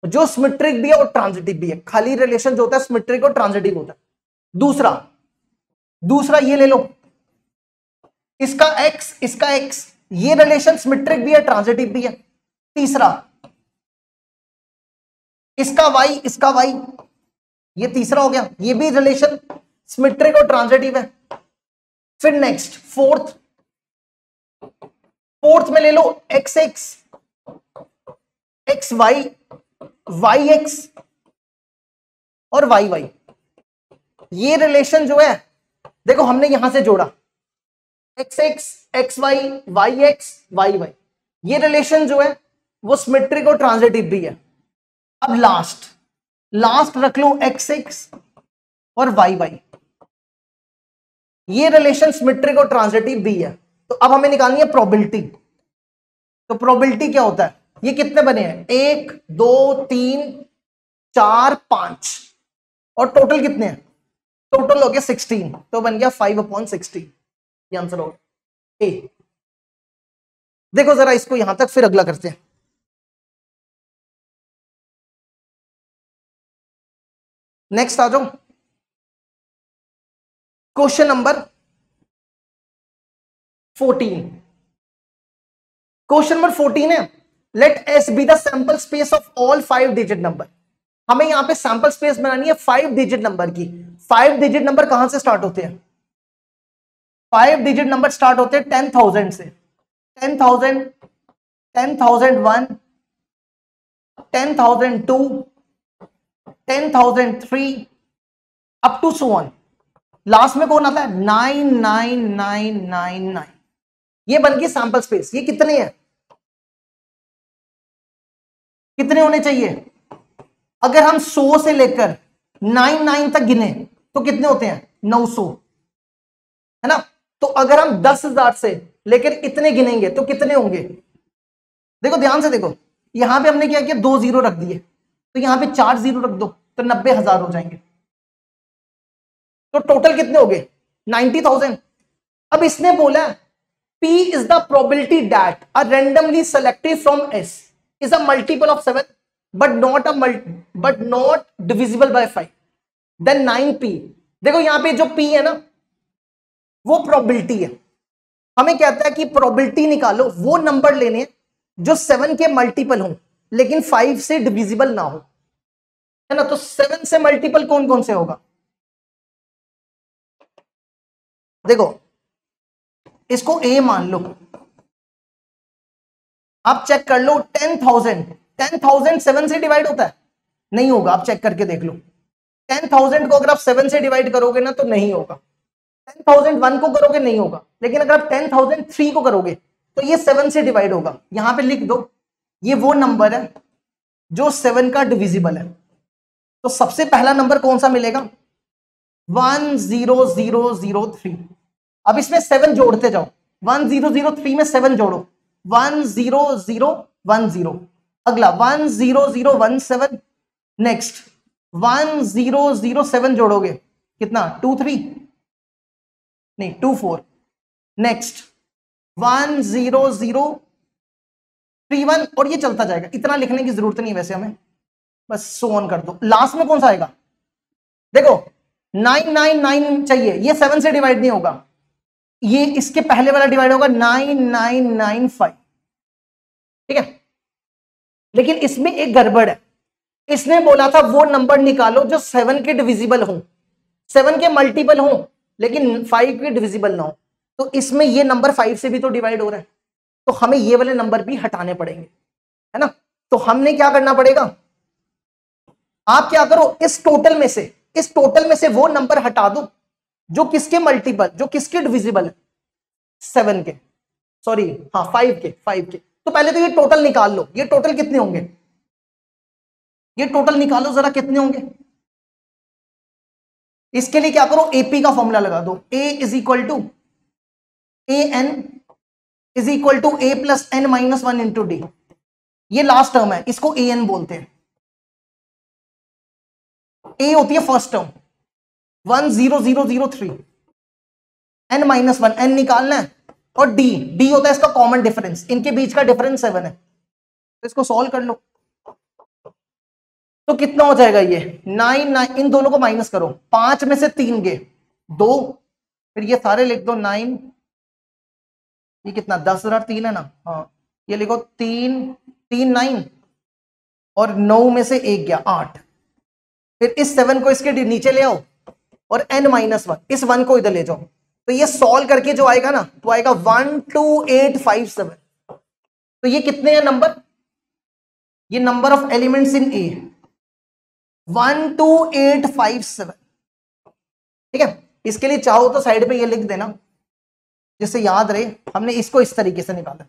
जो सिमेट्रिक भी है और ट्रांजिटिव भी है। खाली रिलेशन जो होता है सिमेट्रिक और ट्रांजिटिव होता है। दूसरा ये ले लो, इसका x, ये रिलेशन सिमेट्रिक भी है ट्रांजिटिव भी है। तीसरा इसका y, ये तीसरा हो गया, ये भी रिलेशन सिमेट्रिक और ट्रांजिटिव है। फिर नेक्स्ट फोर्थ में ले लो xx, xy, yx और yy। ये रिलेशन जो है देखो हमने यहां से जोड़ा xx, xy, yx, yy, ये रिलेशन जो है वो सिमेट्रिक और ट्रांजिटिव भी है। अब लास्ट रख लो xx और yy, ये रिलेशन सिमेट्रिक और ट्रांजिटिव भी है। तो अब हमें निकालनी है प्रोबेबिलिटी। तो प्रोबेबिलिटी क्या होता है, ये कितने बने हैं 1 2 3 4 5, और टोटल कितने हैं, टोटल हो गया 16, तो बन गया 5/16, ये आंसर होगा ए। देखो जरा इसको यहां तक, फिर अगला करते हैं। नेक्स्ट आ जाओ, क्वेश्चन नंबर 14। क्वेश्चन नंबर 14 है, let S be the sample space of all 5 digit number. हमें यहां पे सैंपल स्पेस बनानी है 5 डिजिट नंबर की। 5 डिजिट नंबर कहां से स्टार्ट होते हैं, 5 डिजिट नंबर स्टार्ट होते हैं 10,000 से, 10,000, 10,001, 10,002, 10,003 up to so on. Last में कौन आता है? 99999। ये बन गई सैंपल स्पेस। ये कितने हैं? कितने होने चाहिए? अगर हम 100 से लेकर 99 तक गिने तो कितने होते हैं? 900, है ना? तो अगर हम 10,000 से लेकर इतने गिनेंगे तो कितने होंगे? देखो ध्यान से देखो, यहां पे हमने क्या किया? 2 जीरो रख दिए, तो यहां पे 4 जीरो रख दो तो 90,000 हो जाएंगे। तो टोटल कितने हो गए? 90,000। अब इसने बोला P is the probability that a randomly selected from S is a multiple of 7 but not divisible by 5, then 9P। देखो यहां पे जो P है ना वो प्रोबेबिलिटी है। हमें कहता है कि प्रोबेबिलिटी निकालो, वो नंबर लेने जो 7 के मल्टीपल हो लेकिन 5 से डिविजिबल ना हो, है ना? तो 7 से मल्टीपल कौन कौन से होगा? देखो इसको A मान लो, आप चेक कर लो। 10,000 7 से डिवाइड होता है? नहीं होगा। आप चेक करके देख लो, 10,000 को अगर आप 7 से डिवाइड करोगे ना तो नहीं होगा। 10,001 को करोगे नहीं होगा, लेकिन अगर आप 10,003 को करोगे तो ये 7 से डिवाइड होगा। यहां पे लिख दो, ये वो नंबर है जो 7 का डिविजिबल है। तो सबसे पहला नंबर कौन सा मिलेगा? 10003। अब इसमें 7 जोड़ते जाओ, 1003 में 7 जोड़ो, 10010। अगला 10017। नेक्स्ट 1007 जोड़ोगे कितना? 23 नहीं 24। नेक्स्ट 10031 और ये चलता जाएगा। इतना लिखने की जरूरत नहीं है वैसे हमें, बस सो ऑन कर दो। लास्ट में कौन सा आएगा? देखो 999 चाहिए, ये 7 से डिवाइड नहीं होगा, ये इसके पहले वाला डिवाइड होगा 9995, ठीक है? लेकिन इसमें एक गड़बड़ है। इसने बोला था वो नंबर निकालो जो 7 के डिविजिबल हो, 7 के मल्टीपल हो लेकिन 5 के डिविजिबल ना हो। तो इसमें ये नंबर 5 से भी तो डिवाइड हो रहा है, तो हमें ये वाले नंबर भी हटाने पड़ेंगे, है ना? तो हमने क्या करना पड़ेगा? आप क्या करो, इस टोटल में से वो नंबर हटा दो जो किसके मल्टीपल, जो किसके डिविजिबल है? 7 के, सॉरी हाँ 5 के। तो पहले तो ये टोटल निकाल लो, ये टोटल कितने होंगे? ये टोटल निकालो जरा, कितने होंगे? इसके लिए क्या करो? एपी का फॉर्मूला लगा दो। A is equal to A N is equal to A plus N minus 1 into D. ये लास्ट टर्म है, इसको ए एन बोलते हैं। ए होती है first term 10003, N minus 1 N निकालना है, और डी होता है इसका कॉमन डिफरेंस, इनके बीच का डिफरेंस 7 है। तो इसको सॉल्व कर लो तो कितना हो जाएगा? ये 9 इन दोनों को माइनस करो, 5 में से 3 गए 2, फिर ये सारे लिख दो 9, ये कितना 10,003 है ना? हाँ ये लिखो 3 और 9 में से 1 गया 8। फिर इस 7 को इसके नीचे ले आओ और n माइनस 1, इस 1 को इधर ले जाओ। तो ये सॉल्व करके जो आएगा ना तो आएगा 12857। तो ये कितने हैं नंबर? ये नंबर ऑफ एलिमेंट्स इन ए 12857, ठीक है? इसके लिए चाहो तो साइड पे ये लिख देना जिससे याद रहे। हमने इसको इस तरीके से निकाला,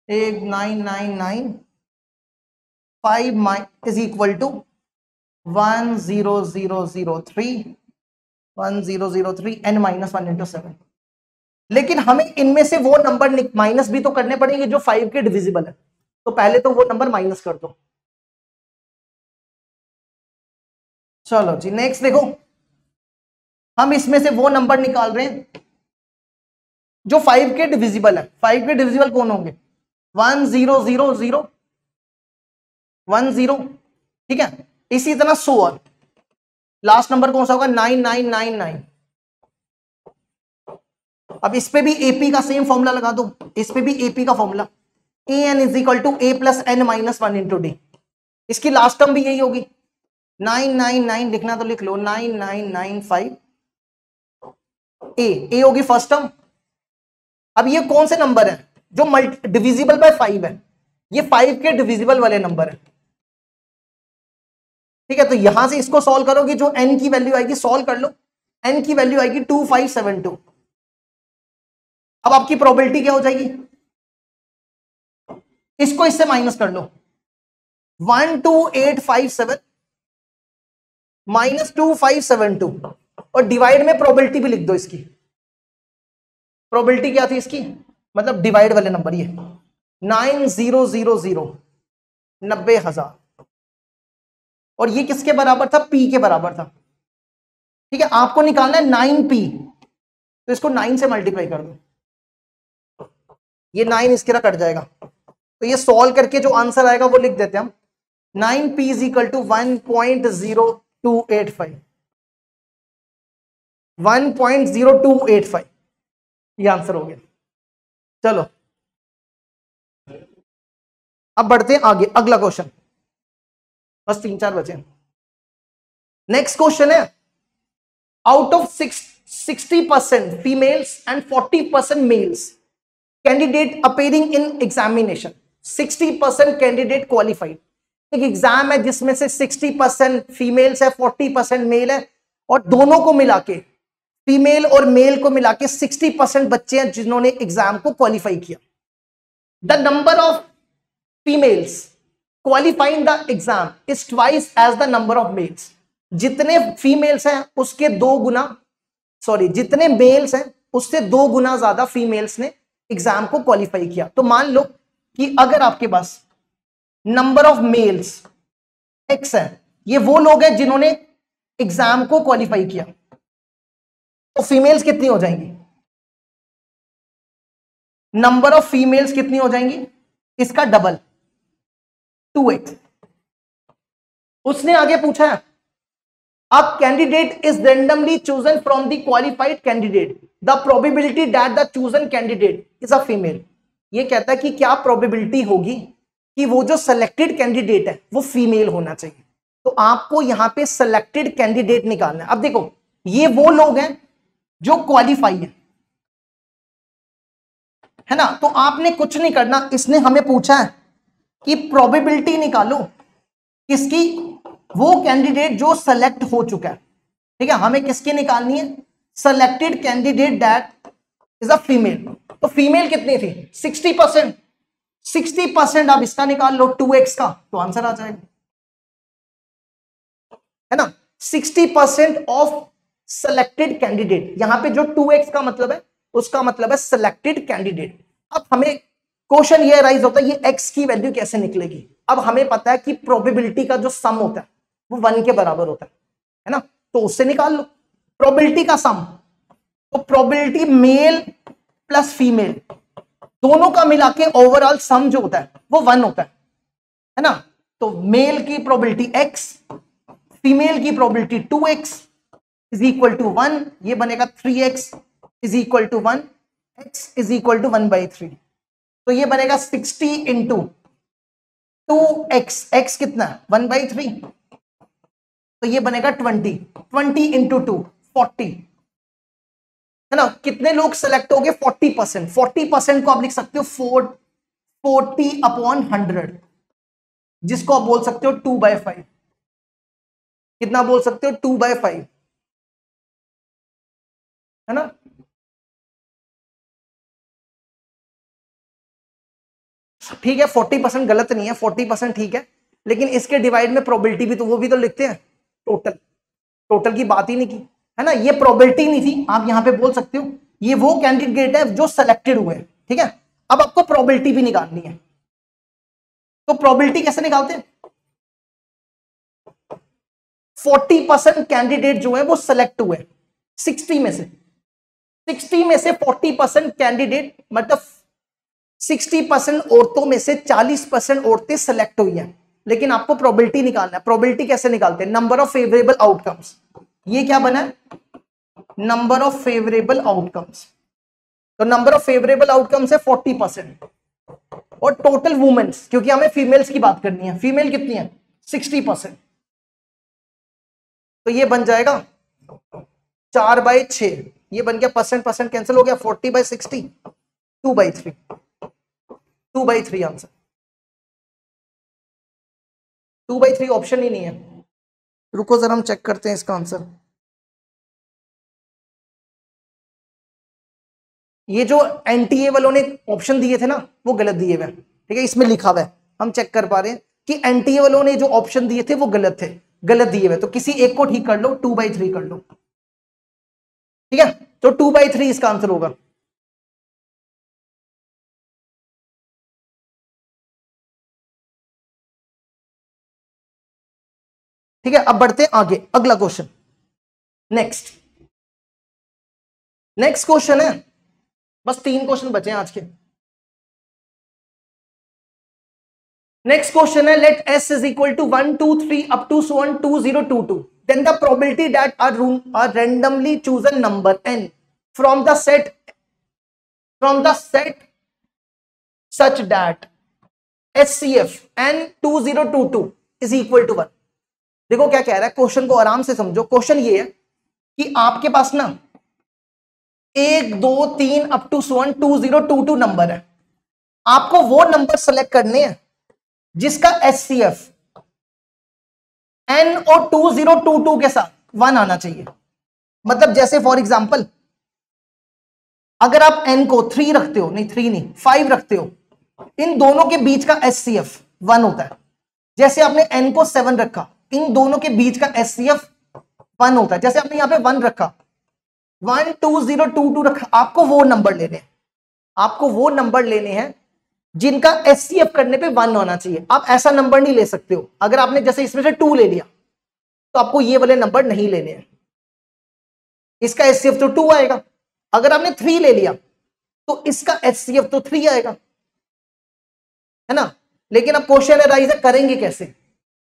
999 is equal to 10003 n minus 1 into 7। लेकिन हमें इनमें से वो नंबर माइनस भी तो करने पड़ेंगे जो 5 के डिविजिबल है, तो पहले तो वो नंबर माइनस कर दो। चलो जी नेक्स्ट देखो, हम इसमें से वो नंबर निकाल रहे हैं जो 5 के डिविजिबल है। 5 के डिविजिबल कौन होंगे? 100010, ठीक है? इसी तरह 100 लास्ट नंबर कौन सा होगा? 9999। अब इस पे भी एपी का सेम फॉर्मूला लगा दो, इस पे भी एपी का formula a N is equal to A plus N minus 1 into d. इसकी लास्ट टर्म भी यही होगी 999, लिखना तो लिख लो 9995 ए होगी फर्स्ट टर्म। अब ये कौन से नंबर है जो डिविजिबल बाय 5 है? ये 5 के डिविजिबल वाले नंबर है, ठीक है, तो यहां से इसको सॉल्व करोगे, जो n की वैल्यू आएगी सॉल्व कर लो, n की वैल्यू आएगी 2572। अब आपकी प्रोबेबिलिटी क्या हो जाएगी, इसको इससे माइनस कर लो, 12857 माइनस 2572 और डिवाइड में प्रोबेबिलिटी भी लिख दो इसकी। प्रोबेबिलिटी क्या थी इसकी, मतलब डिवाइड वाले नंबर ये 9000, 90,000, और ये किसके बराबर था, P के बराबर था। ठीक है, आपको निकालना है 9P, तो इसको 9 से मल्टीप्लाई कर दो, ये 9 इसके ना कट जाएगा, तो ये सॉल्व करके जो आंसर आएगा वो लिख देते हैं हम, 9P इज इक्वल टू 1.0285, 1.0285, ये आंसर हो गया। चलो अब बढ़ते हैं आगे, अगला क्वेश्चन, बस 3-4 बचे। नेक्स्ट क्वेश्चन है, out of 60% females and 40% males candidate appearing in examination, 60% candidate qualified. एक एग्जाम है जिसमें से 60% फीमेल्स है, 40% मेल है, और दोनों को मिला के, फीमेल और मेल को मिला के 60% बच्चे हैं जिन्होंने एग्जाम को क्वालिफाई किया। The number of females qualifying the exam is twice as the number of males. जितने फीमेल्स हैं उसके 2 गुना, सॉरी जितने मेल्स हैं उससे 2 गुना ज्यादा फीमेल्स ने एग्जाम को क्वालिफाई किया। तो मान लो कि अगर आपके पास नंबर ऑफ मेल्स x है, ये वो लोग हैं जिन्होंने एग्जाम को क्वालिफाई किया, तो फीमेल्स कितनी हो जाएंगी, नंबर ऑफ फीमेल्स कितनी हो जाएंगी, इसका डबल 2x। उसने आगे पूछा है, अब candidate is randomly chosen from the qualified candidate, the probability that the chosen candidate is a female. ये कहता है कि क्या प्रोबेबिलिटी होगी कि वो जो सेलेक्टेड कैंडिडेट है वो फीमेल होना चाहिए। तो आपको यहां पे सेलेक्टेड कैंडिडेट निकालना है। अब देखो, ये वो लोग हैं जो क्वालिफाई है ना, तो आपने कुछ नहीं करना, इसने हमें पूछा है कि प्रोबेबिलिटी निकालो किसकी, वो कैंडिडेट जो सेलेक्ट हो चुका है। ठीक है, हमें किसकी निकालनी है, selected candidate that is a female. तो फीमेल कितनी थी, 60%, 60% आप इसका निकाल लो 2x का, तो आंसर आ जाएगा, है ना। 60% ऑफ सेलेक्टेड कैंडिडेट, यहां पे जो 2x का मतलब है उसका मतलब है सेलेक्टेड कैंडिडेट। अब हमें क्वेश्चन ये राइज होता है, ये x की वैल्यू कैसे निकलेगी। अब हमें पता है कि प्रोबेबिलिटी का जो सम होता है वो 1 के बराबर होता है ना, तो उससे निकाल लो प्रोबेबिलिटी का सम। तो प्रोबेबिलिटी मेल प्लस फीमेल दोनों का मिला के ओवरऑल सम जो होता है वो 1 होता है ना। तो मेल की प्रोबेबिलिटी x, फीमेल की probability 2x is equal to 1, ये बनेगा 3x is equal to 1, x is equal to 1/3। तो ये बनेगा 60 इंटू 2x, x कितना है 1/3, तो ये बनेगा 20, 20 इंटू 2 40, है ना। कितने लोग सेलेक्ट हो गए, 40%। 40% को आप लिख सकते हो 40/100, जिसको आप बोल सकते हो 2/5। कितना बोल सकते हो, 2/5, है ना। ठीक है, 40% गलत नहीं है, 40% ठीक है, लेकिन इसके डिवाइड में प्रोबेबिलिटी भी तो, वो भी तो लिखते हैं, टोटल, टोटल की बात ही नहीं की, है ना। ये प्रोबेबिलिटी नहीं थी, आप यहां पे बोल सकते हो ये वो कैंडिडेट है जो सेलेक्टेड हुए हैं। ठीक है, अब आपको प्रोबेबिलिटी भी निकालनी है, तो प्रोबेबिलिटी कैसे निकालते हैं, 40% कैंडिडेट जो है वो सेलेक्ट हुए 60 में से, 60 में से 40% कैंडिडेट, मतलब 60% औरतों में से 40% औरतें सेलेक्ट हुई हैं, लेकिन आपको प्रोबेबिलिटी निकालना है। प्रोबेबिलिटी कैसे निकालते हैं, नंबर ऑफ फेवरेबल आउटकम्स। ये क्या बना है, नंबर ऑफ फेवरेबल आउटकम्स। तो नंबर ऑफ फेवरेबल आउटकम्स है 40%, और टोटल वुमेन्स, क्योंकि हमें फीमेल्स की बात करनी है, फीमेल कितनी है 60%, तो ये बन जाएगा 4/6, ये बन गया, परसेंट परसेंट कैंसिल हो गया, 40/60, 2/3, 2/3 आंसर, 2/3 ऑप्शन ही नहीं है। रुको जरा हम चेक करते हैं इसका आंसर। ये जो एनटीए वालों ने ऑप्शन दिए थे ना वो गलत दिए हुए, ठीक है, इसमें लिखा हुआ है, हम चेक कर पा रहे हैं कि एनटीए वालों ने जो ऑप्शन दिए थे वो गलत थे, गलत दिए हुए, तो किसी एक को ठीक कर लो, 2/3 कर लो, ठीक है, तो 2/3 इसका आंसर होगा। ठीक है, अब बढ़ते हैं आगे, अगला क्वेश्चन, नेक्स्ट नेक्स्ट क्वेश्चन है, बस 3 क्वेश्चन बचे हैं आज के। नेक्स्ट क्वेश्चन है, late s is equal to 1 2 3 up to so on 2022, then the probability that a randomly chosen number n from the set such that HCF n 2022 is equal to 1। देखो क्या कह रहा है, क्वेश्चन को आराम से समझो। क्वेश्चन ये है कि आपके पास ना 1 2 3 अप टू 2022 नंबर है, आपको वो नंबर सेलेक्ट करने हैं जिसका HCF n और 2022 के साथ 1 आना चाहिए। मतलब जैसे फॉर एग्जांपल अगर आप n को 3 रखते हो, नहीं 3 नहीं 5 रखते हो, इन दोनों के बीच का HCF 1 होता है। जैसे आपने n को 7 रखा, इन दोनों के बीच का HCF 1 होता है। जैसे आपने यहां पे 1 रखा, 1 2 0 2 2 रखा, आपको वो नंबर लेने हैं, आपको वो नंबर लेने हैं जिनका HCF करने पे 1 होना चाहिए। आप ऐसा नंबर नहीं ले सकते हो, अगर आपने जैसे इसमें से 2 ले लिया तो आपको ये वाले नंबर नहीं लेने हैं, इसका HCF तो 2 आएगा। अगर आपने 3 ले लिया तो इसका HCF तो 3 आएगा, है ना। लेकिन अब क्वेश्चन अराइज है, करेंगे कैसे?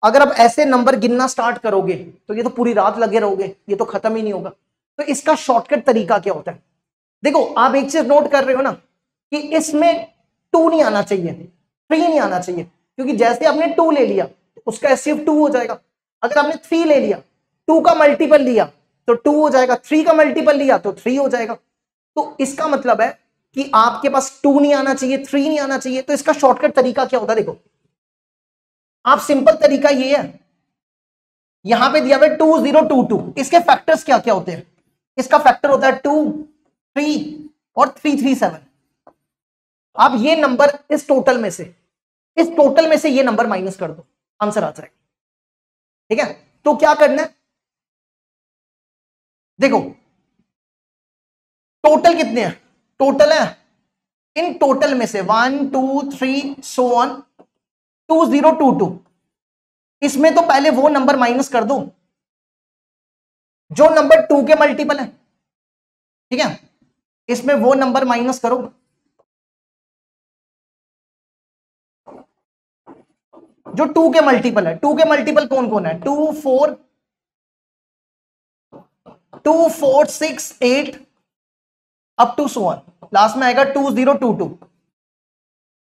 अगर आप ऐसे नंबर गिनना स्टार्ट करोगे तो ये तो पूरी रात लगे रहोगे, ये तो खत्म ही नहीं होगा। तो इसका शॉर्टकट तरीका क्या होता है? देखो आप एक चीज नोट कर रहे हो ना कि इसमें 2 नहीं आना चाहिए, 3 नहीं आना चाहिए, क्योंकि जैसे आपने 2 ले लिया उसका HCF 2 हो जाएगा। अगर आपने 3 ले लिया, 2 का मल्टीपल लिया तो 2 हो जाएगा, 3 का मल्टीपल लिया तो 3 हो जाएगा। तो इसका मतलब है कि आपके पास 2 नहीं आना चाहिए, 3 नहीं आना चाहिए। तो इसका शॉर्टकट तरीका क्या होता है? देखो आप, सिंपल तरीका ये है, यहां पे दिया हुआ 2022, इसके फैक्टर्स क्या क्या होते हैं? इसका फैक्टर होता है 2 3 और 337। आप ये नंबर इस टोटल में से ये नंबर माइनस कर दो, आंसर आ जाएगा। ठीक है, तो क्या करना है, देखो टोटल कितने हैं? टोटल है, इन टोटल में से 1 2 3 सो ऑन 2022, इसमें तो पहले वो नंबर माइनस कर दो जो नंबर 2 के मल्टीपल है। ठीक है, इसमें वो नंबर माइनस करो जो 2 के मल्टीपल है। 2 के मल्टीपल कौन कौन है? 2 4 6 8 up to so on, last में आएगा 2022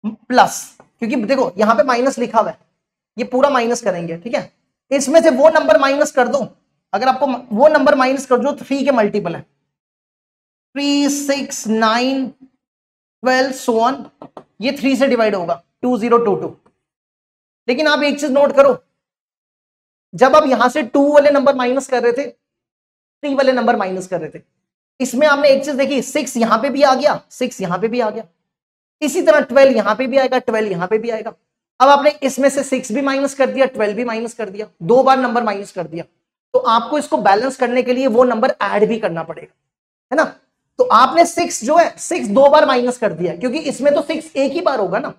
प्लस, क्योंकि देखो यहां पे माइनस लिखा हुआ है, ये पूरा माइनस करेंगे। ठीक है, इसमें से वो नंबर माइनस कर दो, अगर आपको वो नंबर माइनस कर दो 3 के मल्टीपल है, 3 6 9 12 सो ऑन, ये 3 से डिवाइड होगा 2022। लेकिन आप एक चीज नोट करो, जब आप यहां से 2 वाले नंबर माइनस कर रहे थे, 3 वाले नंबर माइनस कर रहे थे, इसमें आपने एक चीज देखी, 6 यहां पे भी आ गया, 6 यहां पे भी आ गया, इसी तरह 12 यहां पे भी आएगा, 12 यहां पे भी आएगा। अब आपने इसमें से 6 भी माइनस कर दिया, 12 भी माइनस कर दिया, 2 बार नंबर माइनस कर दिया, तो आपको इसको बैलेंस करने के लिए वो नंबर ऐड भी करना पड़ेगा, है ना। तो आपने 6 जो है 6 2 बार माइनस कर दिया, क्योंकि इसमें तो 6 एक ही बार होगा ना,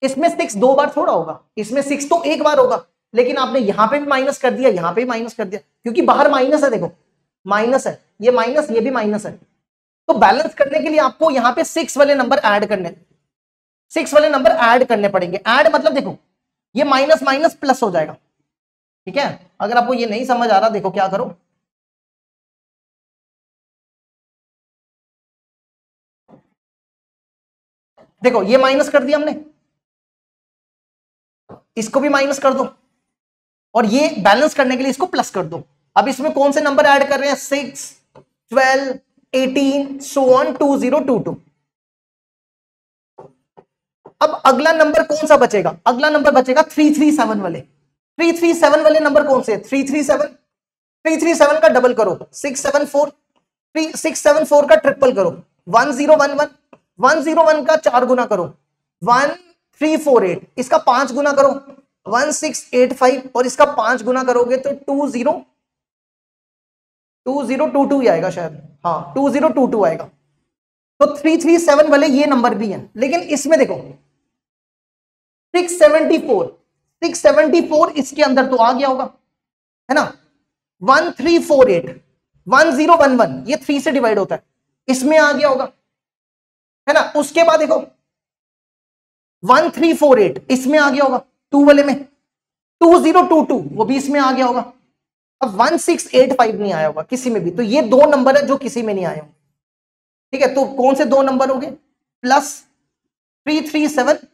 इसमें 6 2 बार थोड़ा होगा, इसमें 6 तो एक बार होगा। लेकिन आपने यहां पे भी माइनस कर दिया, यहां पे भी माइनस कर दिया, क्योंकि बाहर माइनस है, देखो माइनस है, ये माइनस, ये भी माइनस है। तो बैलेंस करने के लिए आपको यहां पे 6 वाले नंबर ऐड करने, 6 वाले नंबर ऐड करने पड़ेंगे। ऐड मतलब देखो ये माइनस माइनस प्लस हो जाएगा। ठीक है, अगर आपको ये नहीं समझ आ रहा, देखो क्या करो, देखो ये माइनस कर दिया हमने, इसको भी माइनस कर दो, और ये बैलेंस करने के लिए इसको प्लस कर दो। अब इसमें कौन से नंबर ऐड कर रहे हैं? 6 12 18 सो ऑन 2022। अब अगला नंबर कौन सा बचेगा? अगला नंबर बचेगा 337 वाले। 337 वाले नंबर कौन से? 337 का डबल करो 674, 674 का ट्रिपल करो 1011, 101 का 4 गुना करो 1348, इसका 5 गुना करो 1685, और इसका 5 गुना करोगे तो 2022 ही आएगा शायद, हाँ 2022 आएगा। तो 337 वाले ये नंबर भी हैं, लेकिन इसमें देखो 674 इसके अंदर तो आ गया होगा, है ना। 1348, 1011 ये 3 से डिवाइड होता है, इसमें आ गया होगा, है ना। उसके बाद देखो 1348 इसमें आ गया होगा 2 वाले में, 2022 वो भी इसमें आ गया होगा। अब 1685 नहीं आया होगा किसी में भी, तो ये 2 नंबर है जो किसी में नहीं आए होंगे, ठीक है। तो कौन से 2 नंबर हो गए? प्लस 337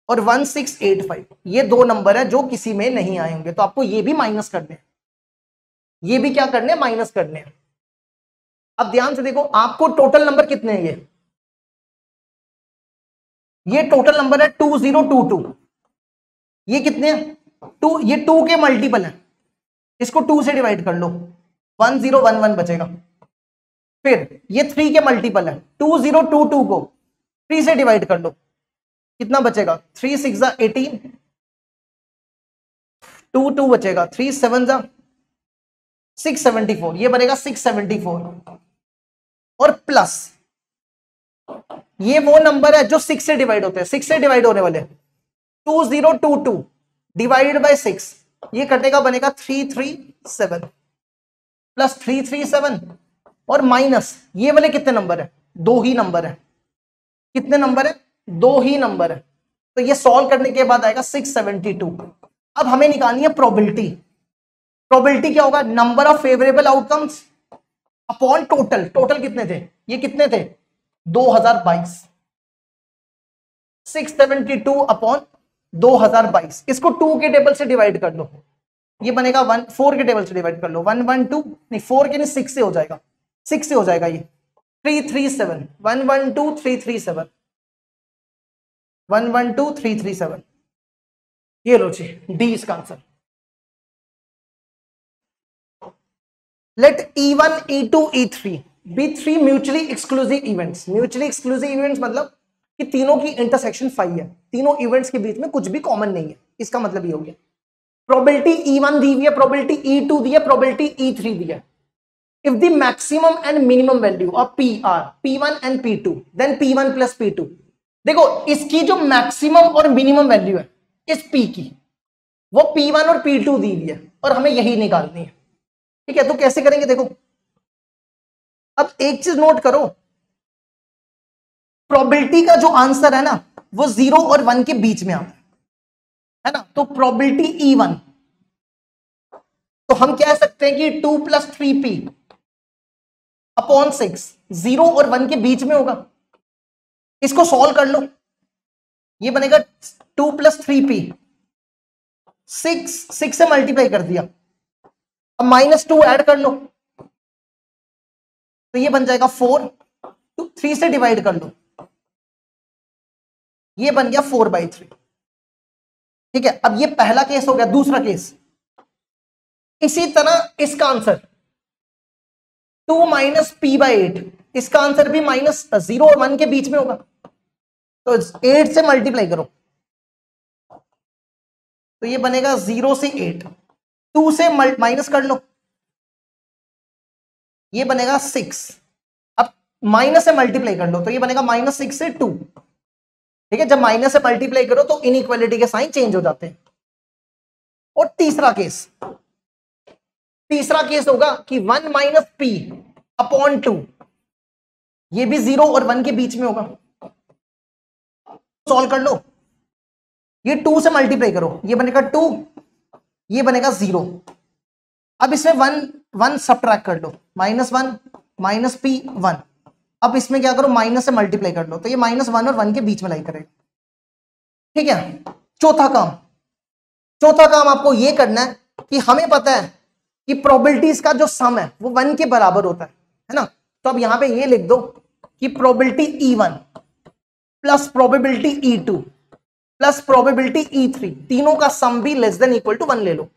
और 1685, ये 2 नंबर है जो किसी में नहीं आए होंगे। तो आपको ये भी माइनस करने हैं, ये भी क्या करने हैं? माइनस करने हैं। अब ध्यान से देखो, आपको टोटल नंबर कितने हैं? ये टोटल नंबर है 2022। ये कितने हैं? 2, ये 2 के मल्टीपल है, इसको 2 से डिवाइड कर लो 1011 बचेगा। फिर ये 3 के मल्टीपल है, 2022 को 3 से डिवाइड कर लो, कितना बचेगा? 3 6 18, 2 बचेगा, 3 7 674, ये बनेगा 674। और प्लस ये वो नंबर है जो 6 से डिवाइड होते हैं, 6 से डिवाइड होने वाले 2022 डिवाइडेड बाय 6, ये कटेगा, बनेगा 337 प्लस 337 और माइनस ये वाले कितने नंबर है? 2 ही नंबर है। कितने नंबर है? 2 ही नंबर है। तो ये सॉल्व करने के बाद आएगा 672। अब हमें निकालनी है प्रोबेबिलिटी। प्रोबेबिलिटी क्या होगा? Number of favourable outcomes upon total. Total कितने थे? ये कितने थे? 2022। 672 अपॉन 2022, इसको 2 के टेबल से डिवाइड कर लो, ये बनेगा 4 के टेबल से डिवाइड कर लो, 112 नहीं, 4 के नहीं 6 से हो जाएगा, 6 से हो जाएगा ये 337, 112 337, 112 337। ये लो जी, डी इसका answer. Let E1 E2 E3 be 3 mutually exclusive events. Mutually exclusive events मतलब कि तीनों की इंटरसेक्शन 5 है, तीनों इवेंट्स के बीच में कुछ भी कॉमन नहीं है, इसका मतलब ये हो गया। प्रोबेबिलिटी E1 दी हुई है, प्रोबेबिलिटी E2 दी है, प्रोबेबिलिटी E3 दी है। If the maximum and minimum value of P are P1 and P2 then P1 plus P2। देखो इसकी जो मैक्सिमम और मिनिमम वैल्यू है इस P की, वो P1 और P2 दी हुई है और हमें यही निकालनी है, ठीक है। तो कैसे करेंगे? देखो अब एक चीज नोट करो, प्रोबेबिलिटी का जो आंसर है ना वो 0 और 1 के बीच में आता है ना। तो प्रोबेबिलिटी E1 तो हम कह सकते हैं कि 2 + 3P अपॉन 6, 0 और 1 के बीच में होगा। इसको सॉल्व कर लो, ये बनेगा 2 + 3P, 6 से मल्टीप्लाई कर दिया, अब -2 ऐड कर लो तो ये बन जाएगा 4, 3 से डिवाइड कर लो, ये बन गया 4/3, ठीक है। अब ये पहला केस हो गया। दूसरा केस इसी तरह इसका आंसर 2 - P/8, इसका आंसर भी -0 और 1 के बीच में होगा, तो 8 से मल्टीप्लाई करो तो ये बनेगा 0 से 8, 2 से माइनस कर लो, ये बनेगा 6, अब माइनस से मल्टीप्लाई कर लो तो ये बनेगा -6 से 2, ठीक है। जब माइनस से मल्टीप्लाई करो तो इनइक्वालिटी के साइन चेंज हो जाते हैं। और तीसरा केस होगा कि 1 - P अपॉन 2, ये भी 0 और 1 के बीच में होगा। सॉल्व कर लो, ये 2 से मल्टीप्लाई करो, ये बनेगा 2, ये बनेगा 0। अब इसमें 1 सबट्रैक्ट कर लो, -1 - P 1। अब इसमें क्या करो, माइनस से मल्टीप्लाई कर लो तो ये -1 और 1 के बीच में लाई करेगा, ठीक है। चौथा काम आपको ये करना है कि हमें पता है कि प्रोबेबिलिटीज का जो सम है वो 1 के बराबर होता है ना। तो अब यहां पे ये लिख दो कि probability E1 plus probability E2 plus probability E3, तीनों का सम भी लेस देन इक्वल टू 1 ले लो।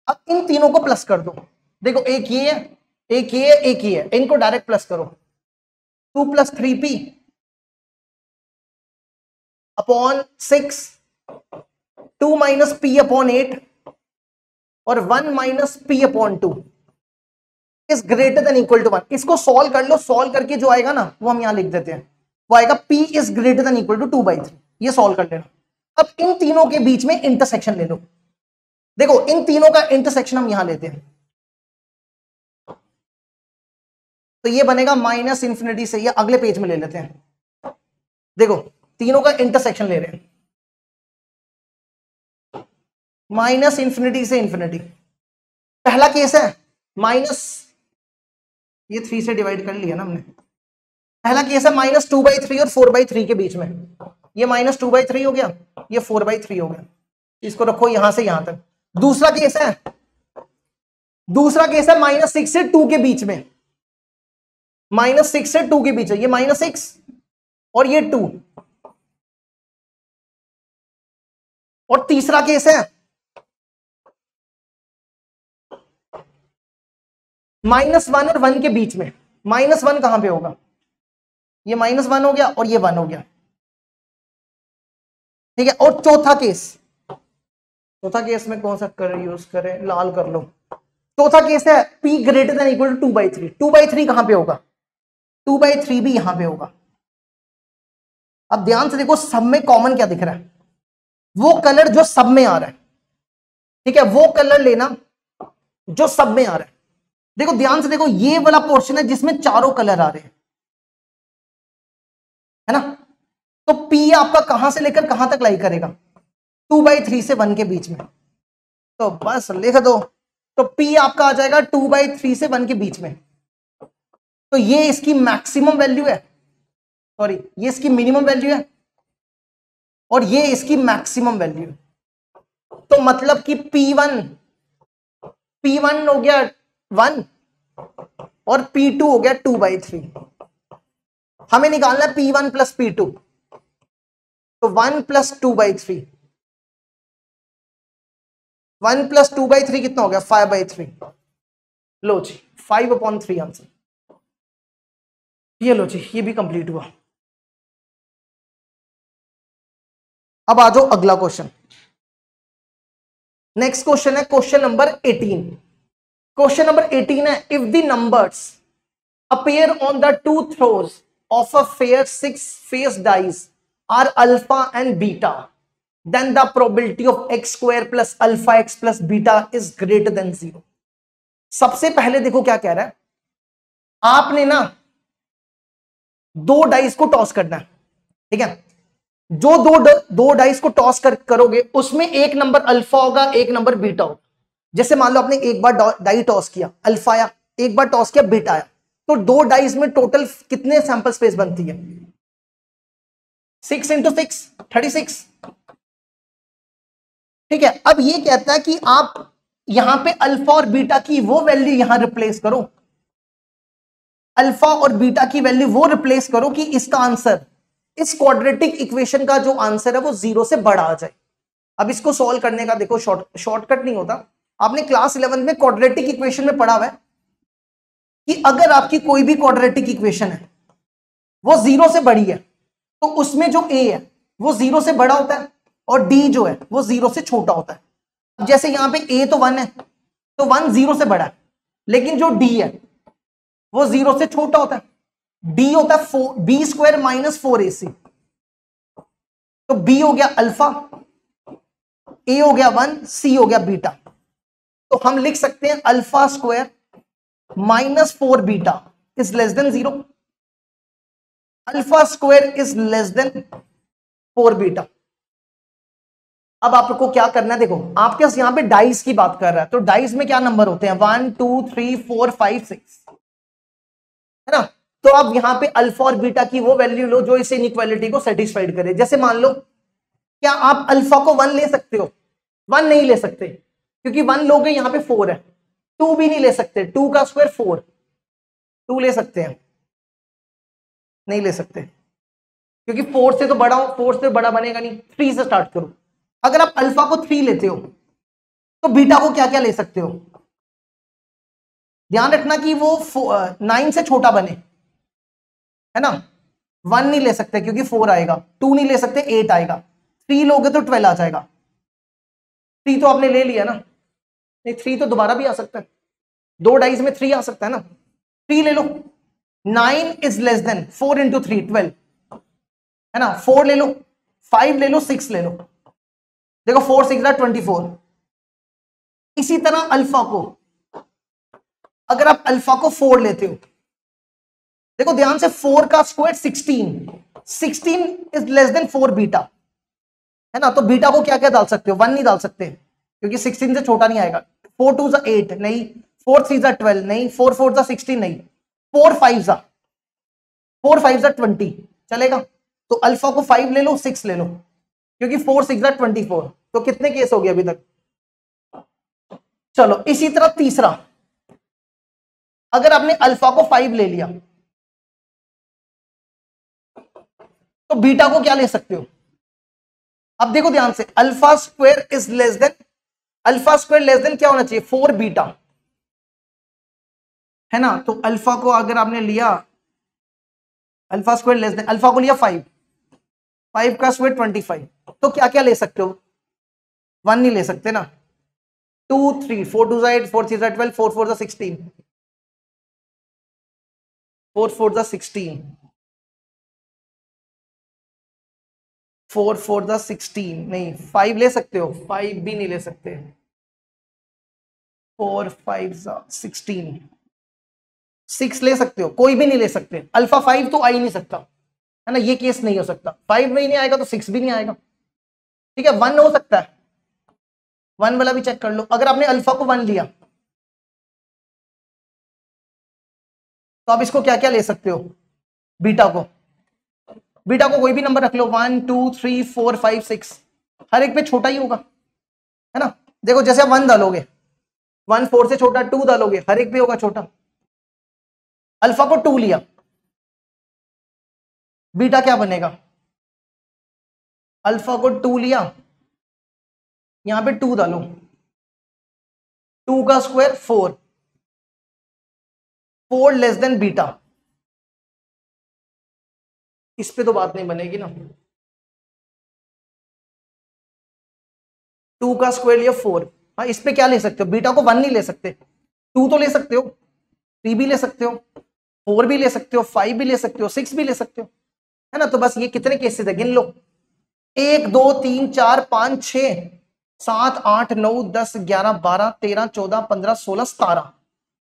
अब इन तीनों को प्लस कर दो। देखो एक ये है, एक ये है, एक ये है, इनको डायरेक्ट प्लस करो। 2 + 3p अपॉन 6, 2 - p अपॉन 8 और 1 - p upon 2 is greater than equal to 1। इसको सॉल्व कर लो, सॉल्व करके जो आएगा ना वो हम यहां लिख देते हैं, वो आएगा p is greater than equal to 2/3। ये सॉल्व कर लेना। अब इन तीनों के बीच में इंटरसेक्शन ले लो। देखो इन तीनों का इंटरसेक्शन हम यहां लेते हैं, तो ये बनेगा -∞ से, ये अगले पेज में ले लेते हैं। देखो तीनों का इंटरसेक्शन ले रहे हैं, -∞ से ∞। पहला केस है माइनस, ये 3 से डिवाइड कर लिया ना हमने। पहला केस है -2/3 और 4/3 के बीच में, ये -2/3 हो गया, ये 4/3 हो गया। इसको रखो यहां से यहां तक। दूसरा केस है -6 से 2 के बीच में, -6 से 2 के बीच है, ये -6 और ये 2। और तीसरा केस है -1 और 1 के बीच में। -1 कहां पे होगा, ये -1 हो गया और ये 1 हो गया, ठीक है। और चौथा केस में कौन सा यूज करें, लाल कर लो। चौथा केस है p greater than equal to 2/3। 2/3 कहां पे होगा, 2/3 भी यहां पे होगा। अब ध्यान से देखो सब में कॉमन क्या दिख रहा है, वो कलर जो सब में आ रहा है, ठीक है, वो कलर लेना जो सब में आ रहा है। देखो ध्यान से देखो, ये वाला पोर्शन है जिसमें चारों कलर आ रहे हैं, है ना। तो P आपका कहां से लेकर कहां तक लाई करेगा, 2/3 से 1 के बीच में। तो बस लिख दो, तो P आपका आ जाएगा 2/3 से 1 के बीच में। तो ये इसकी मैक्सिमम वैल्यू है, सॉरी ये इसकी मिनिमम वैल्यू है और ये इसकी मैक्सिमम वैल्यू है। तो मतलब कि P1 हो गया 1 और P2 हो गया 2/3। हमें निकालना है P1 + P2, तो 1 + 2/3, 1 + 2/3 कितना हो गया, 5/3। लो जी 5/3 आंसर। ये लो जी, ये भी कंप्लीट हुआ। अब आ जाओ अगला क्वेश्चन। नेक्स्ट क्वेश्चन है क्वेश्चन नंबर 18। क्वेश्चन नंबर 18 है, if the numbers appear on the two throws of a fair 6-faced dice are alpha and beta, then the probability of x² plus alpha x plus beta is greater than 0। सबसे पहले देखो क्या कह रहा है, आपने ना दो डाइस को टॉस करना है, ठीक है। जो दो डाइस को टॉस करोगे उसमें एक नंबर अल्फा होगा, एक नंबर बीटा होगा। जैसे मान लो आपने एक बार डाई टॉस किया, अल्फा आया, एक बार टॉस किया बीटा आया, तो दो डाइस में टोटल कितने सैंपल स्पेस बनती है, 6 × 6 36, ठीक है। अब ये कहता है कि आप यहां पे अल्फा और बीटा की वो वैल्यू यहां रिप्लेस करो, अल्फा और बीटा की वैल्यू वो रिप्लेस करो कि इसका आंसर, इस क्वाड्रेटिक इक्वेशन का जो आंसर है वो 0 से बड़ा आ जाए। अब इसको सॉल्व करने का देखो शॉर्टकट नहीं होता। आपने क्लास 11 में क्वाड्रेटिक इक्वेशन में पढ़ा हुआ है कि अगर आपकी कोई भी क्वाड्रेटिक इक्वेशन है वो 0 से बड़ी है तो उसमें जो a है वो 0 से बड़ा होता है और d जो है वो 0 से छोटा होता है। अब जैसे यहां पे a तो 1 है, तो 1 0 से बड़ा है, लेकिन जो d है वो 0 से छोटा होता है। d होता है b² - 4ac, तो b हो गया अल्फा, a हो गया 1, c हो गया बीटा। तो हम लिख सकते हैं alpha square -4 beta is less then 0, alpha square is less then 4 beta. अब आपको क्या करना है, देखो आपके यहां पे डाइस की बात कर रहा है, तो डाइस में क्या नंबर होते हैं, 1 2 3 4 5 6, है ना। तो आप यहां पे अल्फा और बीटा की वो वैल्यू लो जो इस इनइक्वालिटी को सेटिस्फाइड करे। जैसे मान लो, क्या आप अल्फा को 1 ले सकते हो, 1 नहीं ले सकते, क्योंकि 1 लोगे यहां पे 4 है। 2 भी नहीं ले सकते, 2 का स्क्वायर 4, 2 ले सकते हैं, नहीं ले सकते। क्योंकि 4 से तो बड़ा हो, 4 से बड़ा बनेगा नहीं, 3 से स्टार्ट करो। अगर आप अल्फा को 3 लेते हो तो बीटा को क्या क्या ले सकते हो? ध्यान रखना कि वो 9 से छोटा बने, है ना। 1 नहीं ले सकते क्योंकि 4 आएगा, 2 नहीं ले सकते 8 आएगा, 3 लोगे तो 12 आ जाएगा। 3 तो आपने ले लिया ना, नहीं 3 तो दोबारा भी आ सकता है, 2 डाइस में 3 आ सकता है ना, 3 ले लो। 9 इज लेस देन 4 इंटू 3 12, है ना। 4 ले लो, 5 ले लो, 6 ले लो, देखो 4 6 24। इसी तरह अल्फा को, अगर आप अल्फा को 4 लेते हो, देखो ध्यान से, 4 का square 16, 16 is less then 4 beta, है ना। तो बीटा को क्या क्या डाल सकते हो? 1 नहीं डाल सकते क्योंकि 16 से छोटा नहीं आएगा। 4 2 8 नहीं, 4 3 12 नहीं, 4 4 16 नहीं, 4 5 20 चलेगा। तो अल्फा को 5 ले लो, 6 ले लो, क्योंकि 4 6 24। तो कितने केस हो गए अभी तक? चलो इसी तरह तीसरा, अगर आपने अल्फा को 5 ले लिया तो बीटा को क्या ले सकते हो? अब देखो ध्यान से, alpha square is less then, alpha square less then क्या होना चाहिए? 4 बीटा, है ना। तो अल्फा को अगर आपने लिया, alpha square less then, alpha को लिया 5, 5 का स्क्वायर 25, तो क्या क्या ले सकते हो? 1 नहीं ले सकते ना, 2 3 4 2 8 4 3 12 4 4 16, 4 4 16, 4 4 16 नहीं, 5 ले सकते हो, 5 भी नहीं ले सकते, 4 5 16, 6 ले सकते हो, कोई भी नहीं ले सकते। अल्फा 5 तो आ ही नहीं सकता, है ना, ये केस नहीं हो सकता। 5 में ही नहीं आएगा तो 6 भी नहीं आएगा, ठीक है। 1 हो सकता है, 1 वाला भी चेक कर लो। अगर आपने अल्फा को 1 लिया तो आप इसको क्या क्या ले सकते हो? बीटा को, बीटा को कोई भी नंबर रख लो, 1 2 3 4 5 6, हर एक पे छोटा ही होगा, है ना। देखो जैसे आप 1 डालोगे, 1 4 से छोटा, 2 डालोगे, हर एक पे होगा छोटा। अल्फा को 2 लिया, बीटा क्या बनेगा? अल्फा को 2 लिया, यहां पे 2 डालो, 2 का स्क्वायर 4, 4 लेस देन बीटा, इस पे तो बात नहीं बनेगी ना। 2 का स्क्वायर लिया 4, हाँ इस पे क्या ले सकते हो? बीटा को 1 नहीं ले सकते, 2 तो ले सकते हो, 3 भी ले सकते हो, 4 भी ले सकते हो, 5 भी ले सकते हो, 6 भी ले सकते हो, है ना। तो बस ये कितने केसेस है गिन लो, 1 2 3 4 5 6 7 8 9 10 11 12 13 14 15 16 17।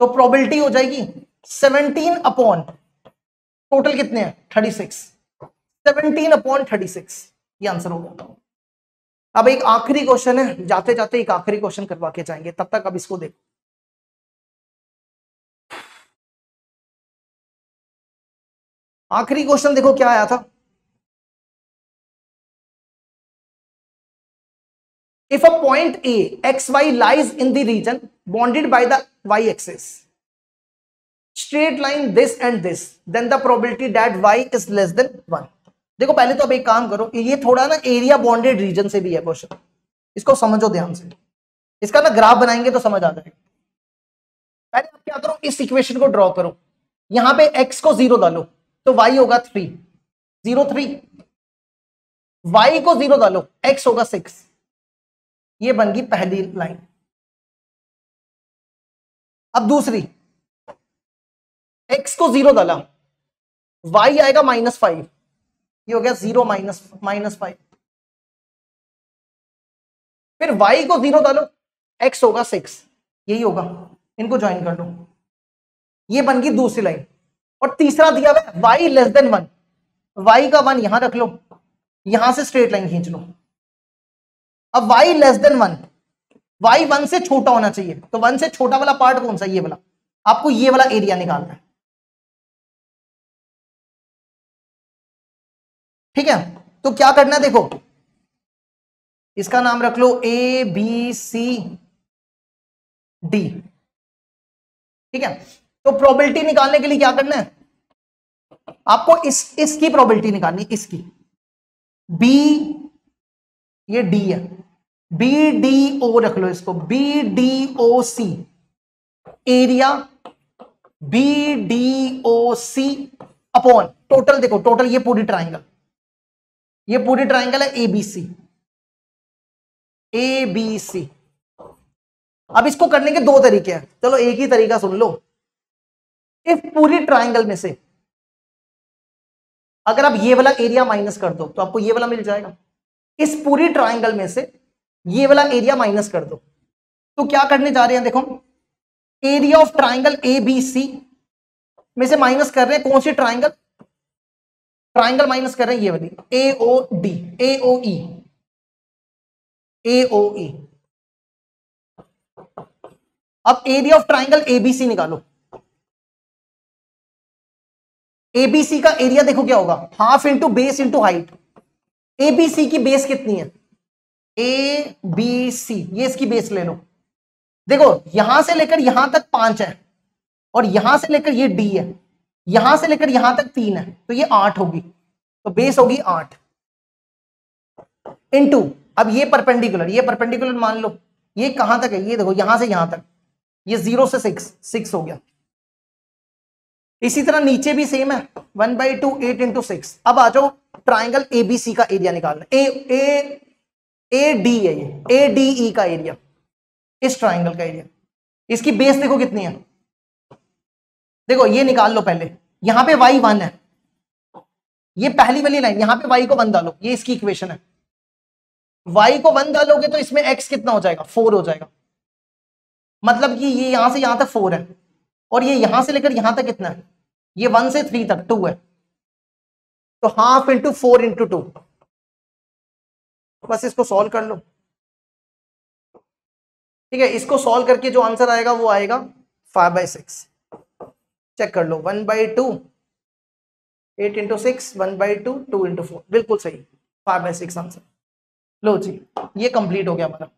तो प्रोबेबिलिटी हो जाएगी 17 अपॉन, टोटल कितने हैं? 36, 17 अपॉन 36, ये आंसर हो गया। अब एक आखिरी क्वेश्चन है, जाते जाते एक आखिरी क्वेश्चन करवा के जाएंगे, तब तक अब इसको देखो। आखिरी क्वेश्चन देखो क्या आया था। If a point A xy lies in the region bounded by the y-axis, straight line this and this, then the probability that y is less than 1। देखो पहले तो अब एक काम करो, ये थोड़ा ना एरिया बॉन्डेड रीजन से भी है क्वेश्चन, इसको समझो ध्यान से, इसका ना ग्राफ बनाएंगे तो समझ आ जाएगा। पहले आप क्या करो, इस इक्वेशन को ड्रॉ करो, यहां पे x को 0 डालो तो y होगा 3 0 3, y को 0 डालो x होगा 6, ये बन गई पहली लाइन। अब दूसरी, x को 0 डाला, y आएगा -5, ये हो गया 0 -5। फिर y को 0 डालो, x होगा 6, यही होगा, इनको ज्वाइन कर लो, ये बन गई दूसरी लाइन। और तीसरा दिया हुआ y लेस देन 1, y का 1 यहां रख लो, यहां से स्ट्रेट लाइन खींच लो। अब y लेस देन 1, y 1 से छोटा होना चाहिए, तो 1 से छोटा वाला पार्ट कौन सा? ये वाला, आपको ये वाला एरिया निकालना है, ठीक है। तो क्या करना है देखो, इसका नाम रख लो ए बी सी डी, ठीक है। तो प्रोबेबिलिटी निकालने के लिए क्या करना है, आपको इसकी प्रोबेबिलिटी निकालनी, इसकी बी, ये डी है, बी डी ओ रख लो इसको, बी डी ओ सी एरिया, बी डी ओ सी अपॉन टोटल, देखो टोटल ये पूरी ट्राइंगल, ये पूरी ट्राइंगल है एबीसी, एबीसी। अब इसको करने के दो तरीके हैं, चलो एक ही तरीका सुन लो। इस पूरी ट्राइंगल में से अगर आप ये वाला एरिया माइनस कर दो तो आपको ये वाला मिल जाएगा। इस पूरी ट्राइंगल में से ये वाला एरिया माइनस कर दो तो क्या करने जा रहे हैं, देखो area of triangle A B C में से माइनस कर रहे हैं कौन सी ट्राइंगल, ट्राइंगल माइनस कर रहे हैं ये वाली ए ओ डी, ए ओ ई, ए ओ ई। अब एरिया ऑफ ट्राइंगल एबीसी निकालो, एबीसी का एरिया देखो क्या होगा, half into base into height. ABC की बेस कितनी है, ए बी सी, ये इसकी बेस ले लो। देखो यहां से लेकर यहां तक 5 है और यहां से लेकर ये डी है, यहां से लेकर यहां तक 3 है, तो ये 8 होगी, तो बेस होगी 8 इंटू, अब ये परपेंडिकुलर मान लो, ये कहां तक है, ये देखो यहां से यहां तक, ये 0 से 6 हो गया। इसी तरह नीचे भी सेम है, 1/2 8 इंटू 6। अब आ जाओ ट्राइंगल एबीसी का एरिया निकालना, ए डी है ये, ए डी ई का एरिया, इस ट्राइंगल का एरिया, इसकी बेस देखो कितनी है, देखो ये निकाल लो पहले। यहां पे y 1 है, ये पहली वाली लाइन, यहां पे y को 1 डालो, ये इसकी इक्वेशन है। y को 1 डालोगे तो इसमें x कितना हो जाएगा, 4 हो जाएगा, मतलब कि ये यहां से यहां तक 4 है और ये यहां से लेकर यहां तक कितना है, ये 1 से 3 तक 2 है, तो हाफ इंटू 4 इंटू 2। बस इसको सॉल्व कर लो, ठीक है। इसको सॉल्व करके जो आंसर आएगा वो आएगा 5/6। चेक कर लो, 1/2 8 इंटू 6, 1/2 2 इंटू 4, बिल्कुल सही, 5/6 आंसर। लो जी, ये कंप्लीट हो गया हमारा।